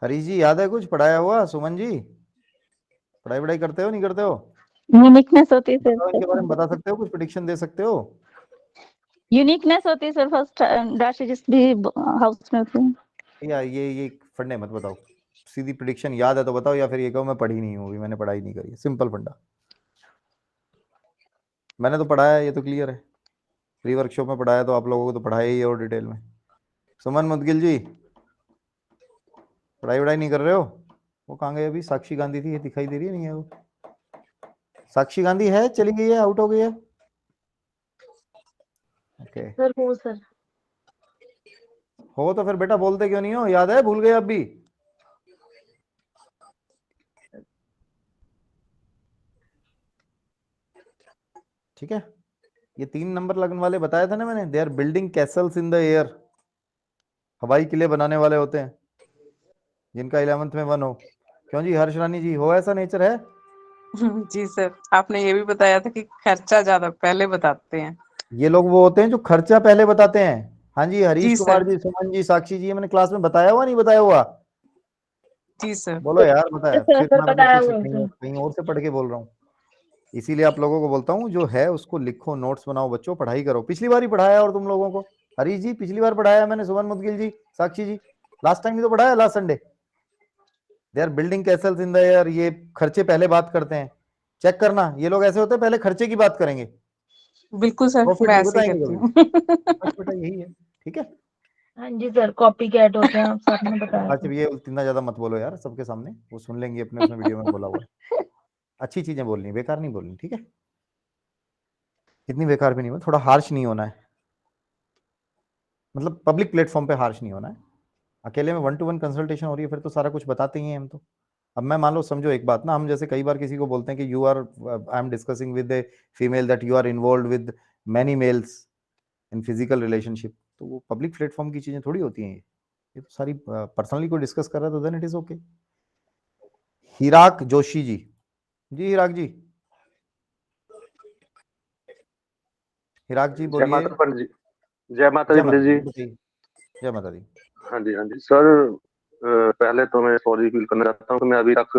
हरीश जी याद है कुछ पढ़ाया हुआ? सुमन जी पढ़ाई करते हो नहीं करते हो? यूनिकनेस होती है बताओ, इनके बारे में सर, बता सकते हो, कुछ प्रेडिक्शन दे सकते हो? यूनिकनेस होती है सर फर्स्ट राशि जिस भी हाउस में होती है। या ये फंडे मत बताओ, सीधी प्रेडिक्शन याद है तो बताओ, या फिर ये कहो मैं पढ़ी नहीं हूँ, अभी मैंने पढ़ाई नहीं करी। सिंपल फंडा, मैंने तो पढ़ाया, ये तो क्लियर है। प्री वर्कशॉप में पढ़ाया तो आप लोगों को तो पढ़ाया ही है और डिटेल में। सुमन मुदगिल जी पढ़ाई वढ़ाई नहीं कर रहे हो? वो कहाँ गए अभी? साक्षी गांधी थी, ये दिखाई दे रही है नहीं है वो? साक्षी गांधी है, चली गई है, आउट हो गई है? ओके सर हो सर। हो तो फिर बेटा बोलते क्यों नहीं हो? याद है, भूल गए अब भी? ठीक है, ये 3 नंबर लगने वाले बताया था ना मैंने, they are building castles in the air. हवाई किले बनाने वाले होते हैं जिनका 11th में 1 हो। क्यों जी हर्ष रानी जी, हो ऐसा नेचर है? जी सर, आपने ये भी बताया था कि खर्चा ज्यादा पहले बताते हैं। ये लोग वो होते हैं जो खर्चा पहले बताते हैं। हाँ जी, हरीश जी कुमार सर। जी, सुमन जी, साक्षी जी, ये मैंने क्लास में बताया हुआ नहीं बताया हुआ? जी सर। बोलो यार, बताया फिर सर ना, बताया कुछ हुआ है कहीं सर। कहीं और से पढ़ के बोल रहा हूँ। इसीलिए आप लोगों को बोलता हूँ, जो है उसको लिखो, नोट्स बनाओ बच्चों, पढ़ाई करो। पिछली बार ही पढ़ाया और तुम लोगों को, हरीश जी पिछली बार पढ़ाया मैंने, सुमन मुदगिल जी, साक्षी जी लास्ट टाइम भी तो पढ़ाया, last Sunday. They are building castles in the air, ये खर्चे पहले बात करते हैं। चेक करना, ये लोग ऐसे होते हैं पहले खर्चे की बात करेंगे, बिल्कुल सर, प्रॉफिट मैं नहीं ऐसे ही बताएंगे करती कभी। हूँ। बस बेटा यही है, ठीक है। हाँ जी सर, कॉपी कैट होते हैं, आप सबने बताया अच्छा था। ये इतना ज्यादा मत बोलो यार सबके सामने, वो सुन लेंगे अपने उसमें वीडियो में बोला हुआ है। अच्छी चीजें बोलनी, बेकार नहीं बोलनी, ठीक है? इतनी बेकार भी नहीं बोलना, थोड़ा हार्श नहीं होना है, मतलब पब्लिक प्लेटफॉर्म पे हार्श नहीं होना है। अकेले में 1-to-1 कंसल्टेशन हो रही है, फिर तो सारा कुछ बताते ही हैं हम तो। अब मैं मान लो, समझो एक बात ना, हम जैसे कई बार किसी को बोलते हैं कि you are, I am discussing with a female that you are involve with many males in physical relationship, तो वो पब्लिक प्लेटफॉर्म की चीजें थोड़ी होती हैं। ये तो सारी पर्सनली कोई डिस्कस कर रहा है तो then it is okay. Hirak Joshi ji, जी हिराक जी, हिराक जी जय बोलिए। माता पंडित जी। जय माता दी पंडित जी। बताइए। जय माता दी। हाँ जी सर, पहले तो मैं सॉरी फील करना चाहता हूँ कि मैं अभी तक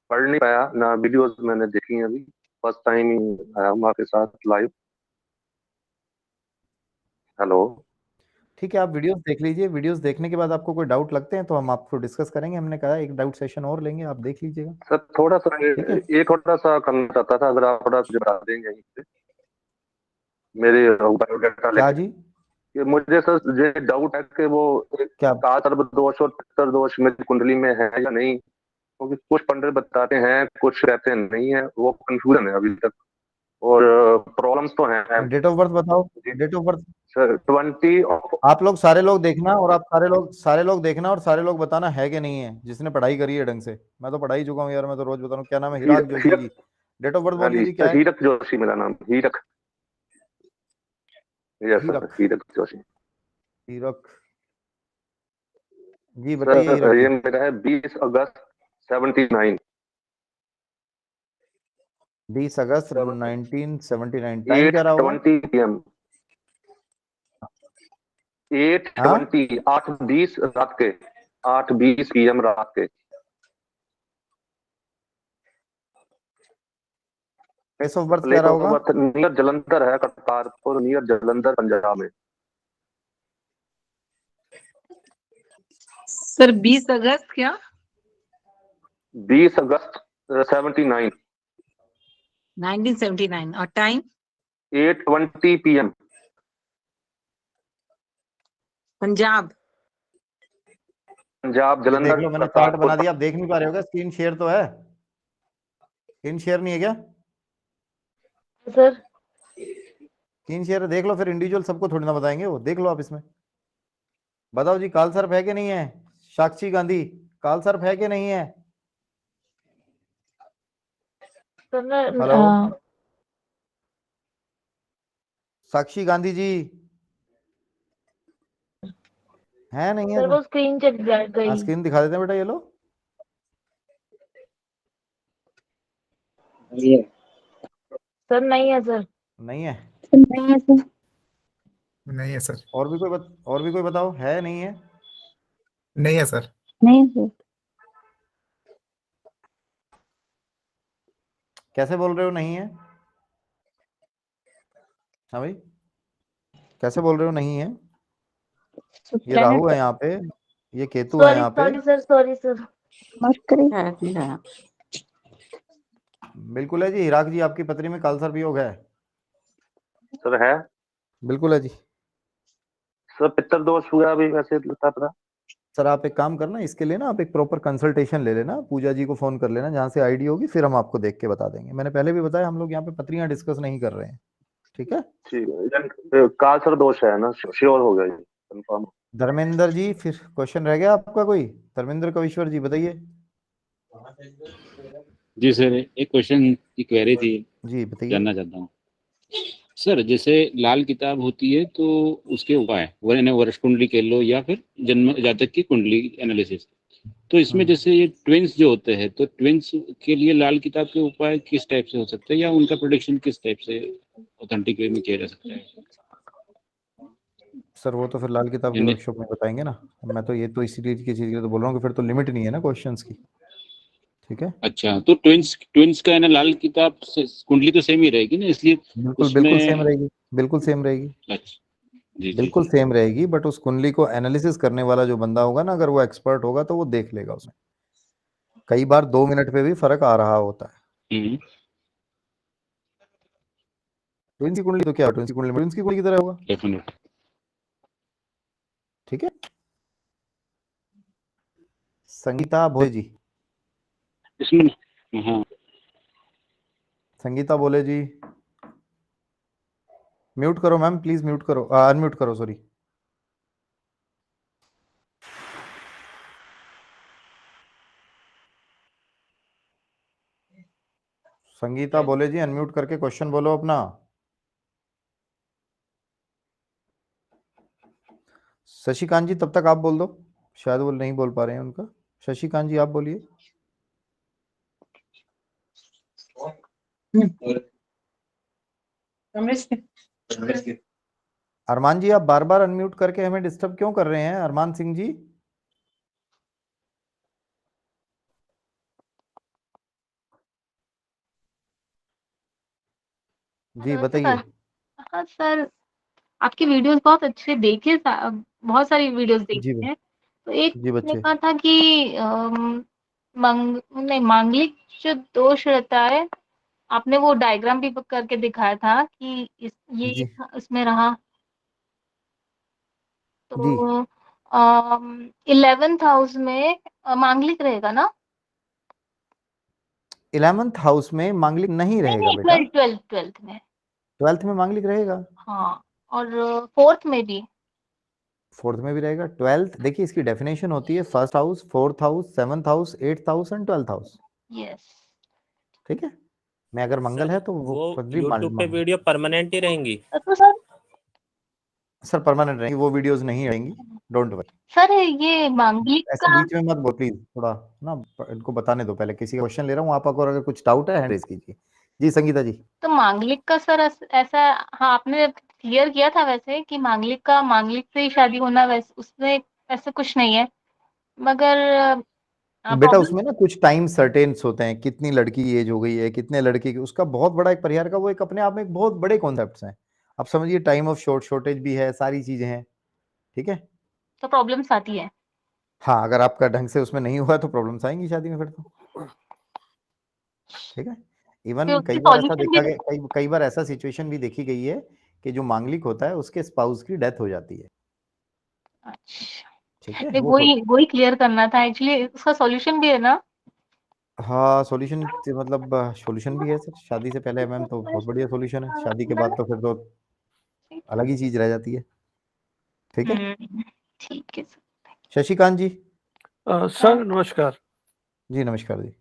पढ़ नहीं पाया ना, वीडियोस मैंने देखी हैं, अभी फर्स्ट टाइम ही आया हूँ आपके साथ लाइव। हेलो। ठीक है, आप वीडियोस देख लीजिए, वीडियोस देखने के बाद आपको कोई डाउट लगते हैं तो हम आपको डिस्कस करेंगे। हमने कहा एक डाउट सेशन और लेंगे, आप देख लीजिएगा। सर थोड़ा सा ठीक है, ये थोड़ा सा करना चाहता था, अगर आप थोड़ा मुझे बता देंगे यहीं पे मेरे बायोडाटा क्या लेके। जी? कि मुझे सर ये डाउट है कि वो क्या? का सर्व दोष और पितर दोष मेरी कुंडली में है या नहीं, क्योंकि कुछ पंडित बताते हैं, कुछ कहते हैं नहीं है, वो कंफ्यूजन है अभी तक, और प्रॉब्लम्स तो हैं। डेट ऑफ बर्थ बताओ, डेट ऑफ बर्थ। सर 20 आप लोग सारे लोग देखना, और आप सारे लोग देखना और सारे लोग बताना है कि नहीं है, जिसने पढ़ाई करी है ढंग से। मैं तो पढ़ाई चुका हूँ यार, मैं तो रोज बता रहा हूँ। क्या नाम है? हिराक जोशी जी। डेट ऑफ बर्थ हाँ बोलिए जी जी, क्या है? हीरक जोशी मेरा नाम, हीरक। यस सर, हीरक, हीरक जोशी। हीरक जी, बताइए सर हीरक ये जी। मेरा है 20 अगस्त 79। 20 अगस्त 1979। टाइम क्या रहा होगा? 8:20 PM। 8:20, 8:20 रात के, 8:20 PM रात के। प्लेस ऑफ बर्थ क्या प्लेस रहा ऑफ होगा? बर्थ नियर जलंधर है, करतारपुर नियर जलंधर, पंजाब में। सर 20 अगस्त क्या? 20 अगस्त 79। 1979। और टाइम? 8:20 PM। पंजाब। पंजाब ये देख जलंधर लो, मैंने चार्ट करतारपुर। बना दिया, आप देख नहीं पा रहे होगा। स्क्रीन शेयर तो है? स्क्रीन शेयर नहीं है क्या? सर स्क्रीन शेयर देख लो, फिर इंडिविजुअल सबको थोड़ी ना बताएंगे वो। देख लो आप इसमें, बताओ जी काल सर्प है कि नहीं है? साक्षी गांधी, काल सर्प है कि नहीं है? सर हेलो साक्षी गांधी जी, है नहीं है? सर वो स्क्रीन चली गई। स्क्रीन दिखा देते हैं बेटा, ये लो। सर नहीं है सर। नहीं है? नहीं है सर। नहीं है सर। और भी कोई बताओ, है नहीं है? नहीं है सर। नहीं सर। कैसे बोल रहे हो नहीं है? हाँ भाई, कैसे बोल रहे हो नहीं है? ये राहु है यहाँ पे, ये केतु है सॉरी यहाँ पे। Sorry sir, sorry sir. Mercury है भी है। बिल्कुल है जी। हिराक जी, आपकी पत्री में काल सर्प योग है? सर है बिल्कुल है जी। सर, पितर दोष हुआ अभी वैसे लगता पता। सर आप एक काम करना, इसके लिए ना आप एक प्रॉपर कंसल्टेशन ले लेना, पूजा जी को फोन कर लेना, जहाँ से आईडी होगी फिर हम आपको देख के बता देंगे। मैंने पहले भी बताया, हम लोग यहाँ पे पत्रियां डिस्कस नहीं कर रहे हैं, ठीक है? ठीक है, काल सर दोष है ना, श्योर हो गया जी, कंफर्म। धर्मेंद्र जी, फिर क्वेश्चन रह गया आपका कोई? धर्मेंद्र कविश्वर जी बताइए। जी सर, एक क्वेश्चन की क्वेरी थी, जी बताइए। जानना चाहता हूँ सर। जैसे लाल किताब होती है तो उसके उपाय, वर्ष कुंडली कह लो या फिर जन्म जातक की कुंडली एनालिसिस, तो इसमें जैसे ये ट्विंस जो होते हैं, तो ट्विंस के लिए लाल किताब के उपाय किस टाइप से हो सकते हैं, या उनका प्रोडिक्शन किस टाइप से ऑथेंटिक वे में किया जा सकता है? सर वो तो फिर लाल किताब की यानी- वर्कशॉप में बताएंगे ना। मैं तो ये तो इसीलिए की चीज के लिए तो बोल रहा हूँ कि फिर तो लिमिट नहीं है ना क्वेश्चंस की, ठीक है? अच्छा, तो ट्विंस का है ना, लाल किताब से कुंडली तो सेम ही रहेगी ना, इसलिए बिल्कुल बिल्कुल उसमें सेम रहेगी, बिल्कुल सेम रहेगी, अच्छा जी जी बिल्कुल जी। सेम रहेगी। बट उस कुंडली को एनालिसिस करने वाला जो बंदा होगा ना, अगर वो एक्सपर्ट होगा तो वो देख लेगा उसमें। कई बार 2 मिनट पे भी फर्क आ रहा होता है। ट्विंस की कुंडली तो क्या, ट्विंस की कुंडली की तरह होगा, डेफिनेट। ठीक है? संगीता भोले जी, इसमें हाँ, संगीता बोले जी, म्यूट करो मैम प्लीज, म्यूट करो, अनम्यूट करो, सॉरी। संगीता बोले जी, अनम्यूट करके क्वेश्चन बोलो अपना। शशिकांत जी, तब तक आप बोल दो, शायद वो नहीं बोल पा रहे हैं उनका। शशिकांत जी आप बोलिए। अरमान जी, आप बार बार अनम्यूट करके हमें डिस्टर्ब क्यों कर रहे हैं? अरमान सिंह जी, जी बताइए। हाँ सर, आपकी वीडियोस बहुत अच्छे देखे, बहुत सारी वीडियोस जी देखी हैं। तो एक जी ने बच्चे, कहा था कि नहीं, मांगलिक जो दोष रहता है, आपने वो डायग्राम भी करके दिखाया था कि जी इसमें रहा जी। तो 11th हाउस में मांगलिक रहेगा ना? 11th हाउस में मांगलिक नहीं रहेगा नहीं, बेटा, 12th में। 12th में मांगलिक रहेगा, हाँ, और 4th में भी। 4th में भी रहेगा। 12th देखिए, इसकी डेफिनेशन होती है 1st house, 4th house, 7th house, 8th house and 12th house, yes. ठीक है? मैं अगर मंगल है तो वो यूट्यूब पे वीडियो परमानेंट ही रहेंगी? तो सर सर परमानेंट रहेंगी, वो वीडियोस नहीं रहेंगी, डोंट वरी। सर ये मांगलिक ऐसे का, बीच में मत बोल प्लीज, थोड़ा ना इनको बताने दो पहले। किसी का क्वेश्चन ले रहा हूँ, आप अगर कुछ डाउट है हैंड रेज कीजिए। जी संगीता जी। तो मांगलिक का सर ऐसा, हाँ आपने क्लियर किया था वैसे कि मांगलिक से ही शादी होना, वैसे उसमें ऐसा कुछ नहीं है, मगर बेटा प्रॉब्लम। उसमें ना कुछ टाइम सर्टेन्स होते हैं, कितनी लड़की की एज हो गई है, कितने लड़के की, उसका बहुत बड़ा एक परिहार का वो एक अपने आप में एक बहुत बड़े कॉन्सेप्ट्स हैं। आप समझिए, टाइम ऑफ शॉर्टेज भी है, सारी चीजें हैं, ठीक है? तो प्रॉब्लम्स आती है। हाँ, अगर आपका ढंग से उसमें नहीं हुआ तो प्रॉब्लम्स आएंगी शादी में फिर तो, ठीक है? इवन उसकी कई बार ऐसा सॉल्यूशन देखा भी। गया, कई बार ऐसा सिचुएशन भी देखी गई है कि जो मांगलिक होता है उसके स्पाउस की डेथ हो जाती है, अच्छा, ठीक है? नहीं वो वही क्लियर करना था एक्चुअली, उसका सॉल्यूशन भी है ना? हाँ सॉल्यूशन, मतलब सॉल्यूशन भी है सर। शादी से पहले मैम तो बहुत बढ़िया सॉल्यूशन है, शादी के बाद तो फिर तो अलग ही चीज रह जाती है, ठीक है? ठीक है सर। शशिकांत जी। सर नमस्कार। जी नमस्कार जी।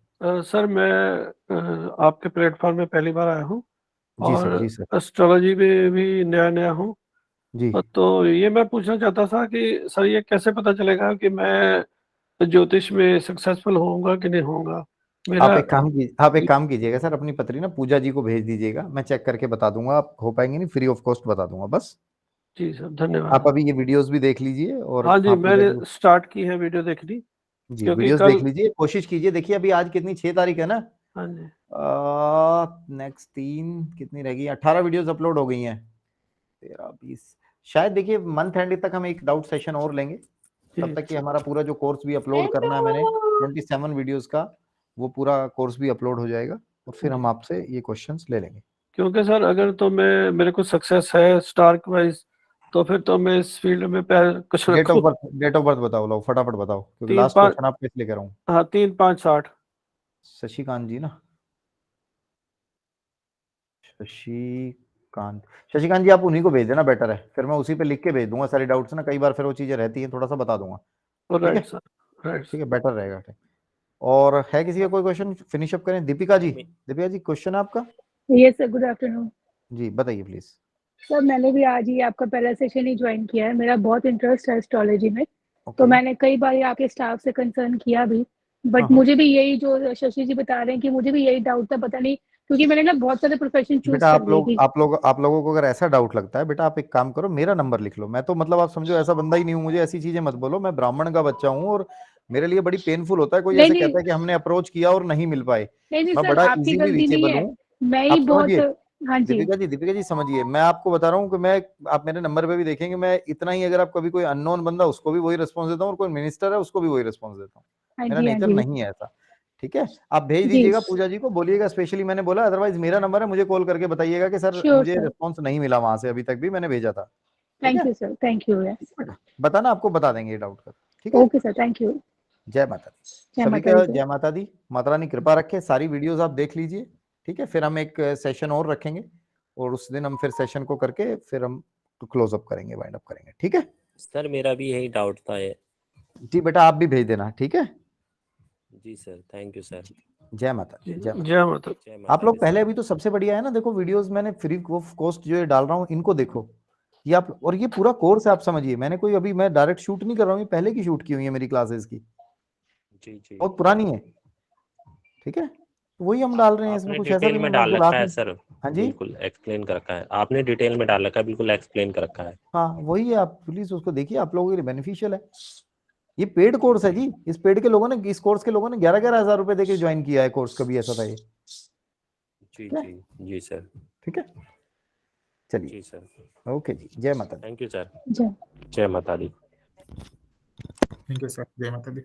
सर मैं आपके प्लेटफॉर्म में पहली बार आया हूँ जी सर, और जी सर, एस्ट्रोलॉजी में भी नया हूँ। जी। तो ये मैं पूछना चाहता था कि सर ये कैसे पता चलेगा कि मैं ज्योतिष में सक्सेसफुल होऊंगा कि नहीं होऊंगा? मेरा आप एक काम कीजिएगा सर, अपनी पत्री ना पूजा जी को भेज दीजिएगा, मैं चेक करके बता दूंगा। आप हो पाएंगे नहीं, फ्री ऑफ कॉस्ट बता दूंगा बस। जी सर, आप धन्यवाद। अभी ये वीडियोस भी देख लीजिए और हाँ जी, हाँ पूजा मैंने जी स्टार्ट की है वीडियो देखनी, जी क्योंकि वीडियोस कल। देख लीजिए, कोशिश कीजिए। देखिए अभी आज कितनी 6 तारीख है ना, हाँ जी। नेक्स्ट 3 कितनी रह गई? 18 वीडियोस अपलोड हो गई हैं। 13 20 शायद देखिए मंथ एंड तक हम एक डाउट सेशन और लेंगे, तब तक कि हमारा पूरा जो कोर्स भी अपलोड करना है मैंने 27 वीडियोस का, वो पूरा कोर्स भी अपलोड हो जाएगा और फिर हम आपसे ये क्वेश्चंस ले लेंगे। क्योंकि सर अगर तो मेरे को सक्सेस है स्टार्क वाइज, तो फिर तो मैं इस फील्ड में पैर कुछ डेट रखूं। ऑफ बर्थ बताओ, लो फटाफट बताओ, क्योंकि 3 लास्ट 5 क्वेश्चन आपको इसलिए कह रहा हूँ। हाँ 3 5 60। शशिकांत जी ना, शशिकांत जी आप उन्हीं को भेज देना, बेटर है, फिर मैं उसी पे लिख के भेज दूंगा सारी डाउट्स ना, कई बार फिर वो चीजें रहती हैं, थोड़ा सा बता दूंगा। ठीक है राइट सर, राइट। ठीक है, बेटर रहेगा। और है किसी का कोई क्वेश्चन? फिनिश अप करें। दीपिका जी क्वेश्चन है आपका? Yes sir, good afternoon. जी बताइए प्लीज। सर मैंने भी आज ही आपका पहला सेशन ही ज्वाइन किया है, मेरा बहुत इंटरेस्ट है एस्ट्रोलॉजी में। तो मैंने कई बार आपके स्टाफ से कंसर्न किया भी, बट मुझे भी यही जो शशि जी बता रहे हैं कि मुझे भी यही डाउट था, पता नहीं, क्योंकि मैंने ना बहुत सारे प्रोफेशन चूज बेटा कर लिए थी। आप लोगों को अगर ऐसा डाउट लगता है, बेटा आप एक काम करो, मेरा नंबर लिख लो। मैं तो मतलब आप समझो ऐसा बंदा ही नहीं हूँ, मुझे ऐसी चीजें मत बोलो। मैं ब्राह्मण का बच्चा हूँ और मेरे लिए बड़ी पेनफुल होता है कोई ऐसे कहता है कि हमने अप्रोच किया और नहीं मिल पाए। नहीं मैं सर, बड़ा आपकी इजीली गलती नहीं रीचेबल है, हूँ। मैं ही आप बहुत। समझिए हाँ जी दीपिका जी समझिए, मैं आपको बता रहा हूँ कि मैं, आप मेरे नंबर पे भी देखेंगे, मैं इतना ही, अगर आप कभी कोई अननोन बंदा उसको भी वही रिस्पॉन्स देता हूँ और कोई मिनिस्टर है उसको भी वही रिस्पॉन्स देता हूँ। हाँ मेरा जी हाँ नेचर जी नहीं है ऐसा। ठीक है, आप भेज जी दीजिएगा, पूजा जी को बोलिएगा स्पेशली मैंने बोला, अदरवाइज मेरा नंबर है, मुझे कॉल करके बताइएगा कि सर श्योर मुझे सर, रिस्पॉन्स नहीं मिला वहां से, अभी तक भी मैंने भेजा था। ठीक थैंक है, you sir, thank you. Yes बताना, आपको बता देंगे ये डाउट का। ठीक है, ओके सर, थैंक यू। जय माता दी जय सभी माता का, दी सर। जय माता दी। माता रानी कृपा रखे, सारी वीडियोस आप देख लीजिए। ठीक है, फिर हम एक सेशन और रखेंगे और उस दिन हम फिर सेशन को करके फिर हम क्लोज अप करेंगे, वाइंड अप करेंगे। ठीक है सर मेरा भी यही डाउट था ये। जी बेटा, आप भी भेज देना। ठीक है, जी सर, थैंक यू सर। जय माता दी, जय माता। जय माता। जय माता आप लोग दी पहले, सर। अभी तो सबसे बढ़िया है ना, देखो वीडियोस मैंने फ्री ऑफ कॉस्ट जो ये डाल रहा हूँ, इनको देखो। ये आप, और ये पूरा कोर्स है, आप समझिए, मैंने कोई अभी मैं डायरेक्ट शूट नहीं कर रहा हूँ, ये पहले की शूट की हुई है मेरी क्लासेस की, जी जी, बहुत पुरानी है। ठीक है, वही हम डाल रहे हैं, इसमें आपने कुछ ऐसा डिटेल भी में नहीं, मैं डाल आपको रखा लास्ट है में। सर। हाँ जी, बिल्कुल एक्सप्लेन कर रखा है आपने, डिटेल में डाल रखा है, बिल्कुल एक्सप्लेन कर रखा है। हाँ वही है, आप प्लीज उसको देखिए, आप लोगों के लिए बेनिफिशियल है। ये पेड कोर्स है जी, इस पेड के लोगों ने, इस कोर्स के लोगों ने 11-11 हजार रुपए देके ज्वाइन किया है कोर्स, कभी ऐसा था ये। जी जी जी सर। ठीक है, चलिए, जी सर, ओके जी, जय माता दी। Thank you sir. जय जय माता दी। थैंक यू सर, जय माता दी।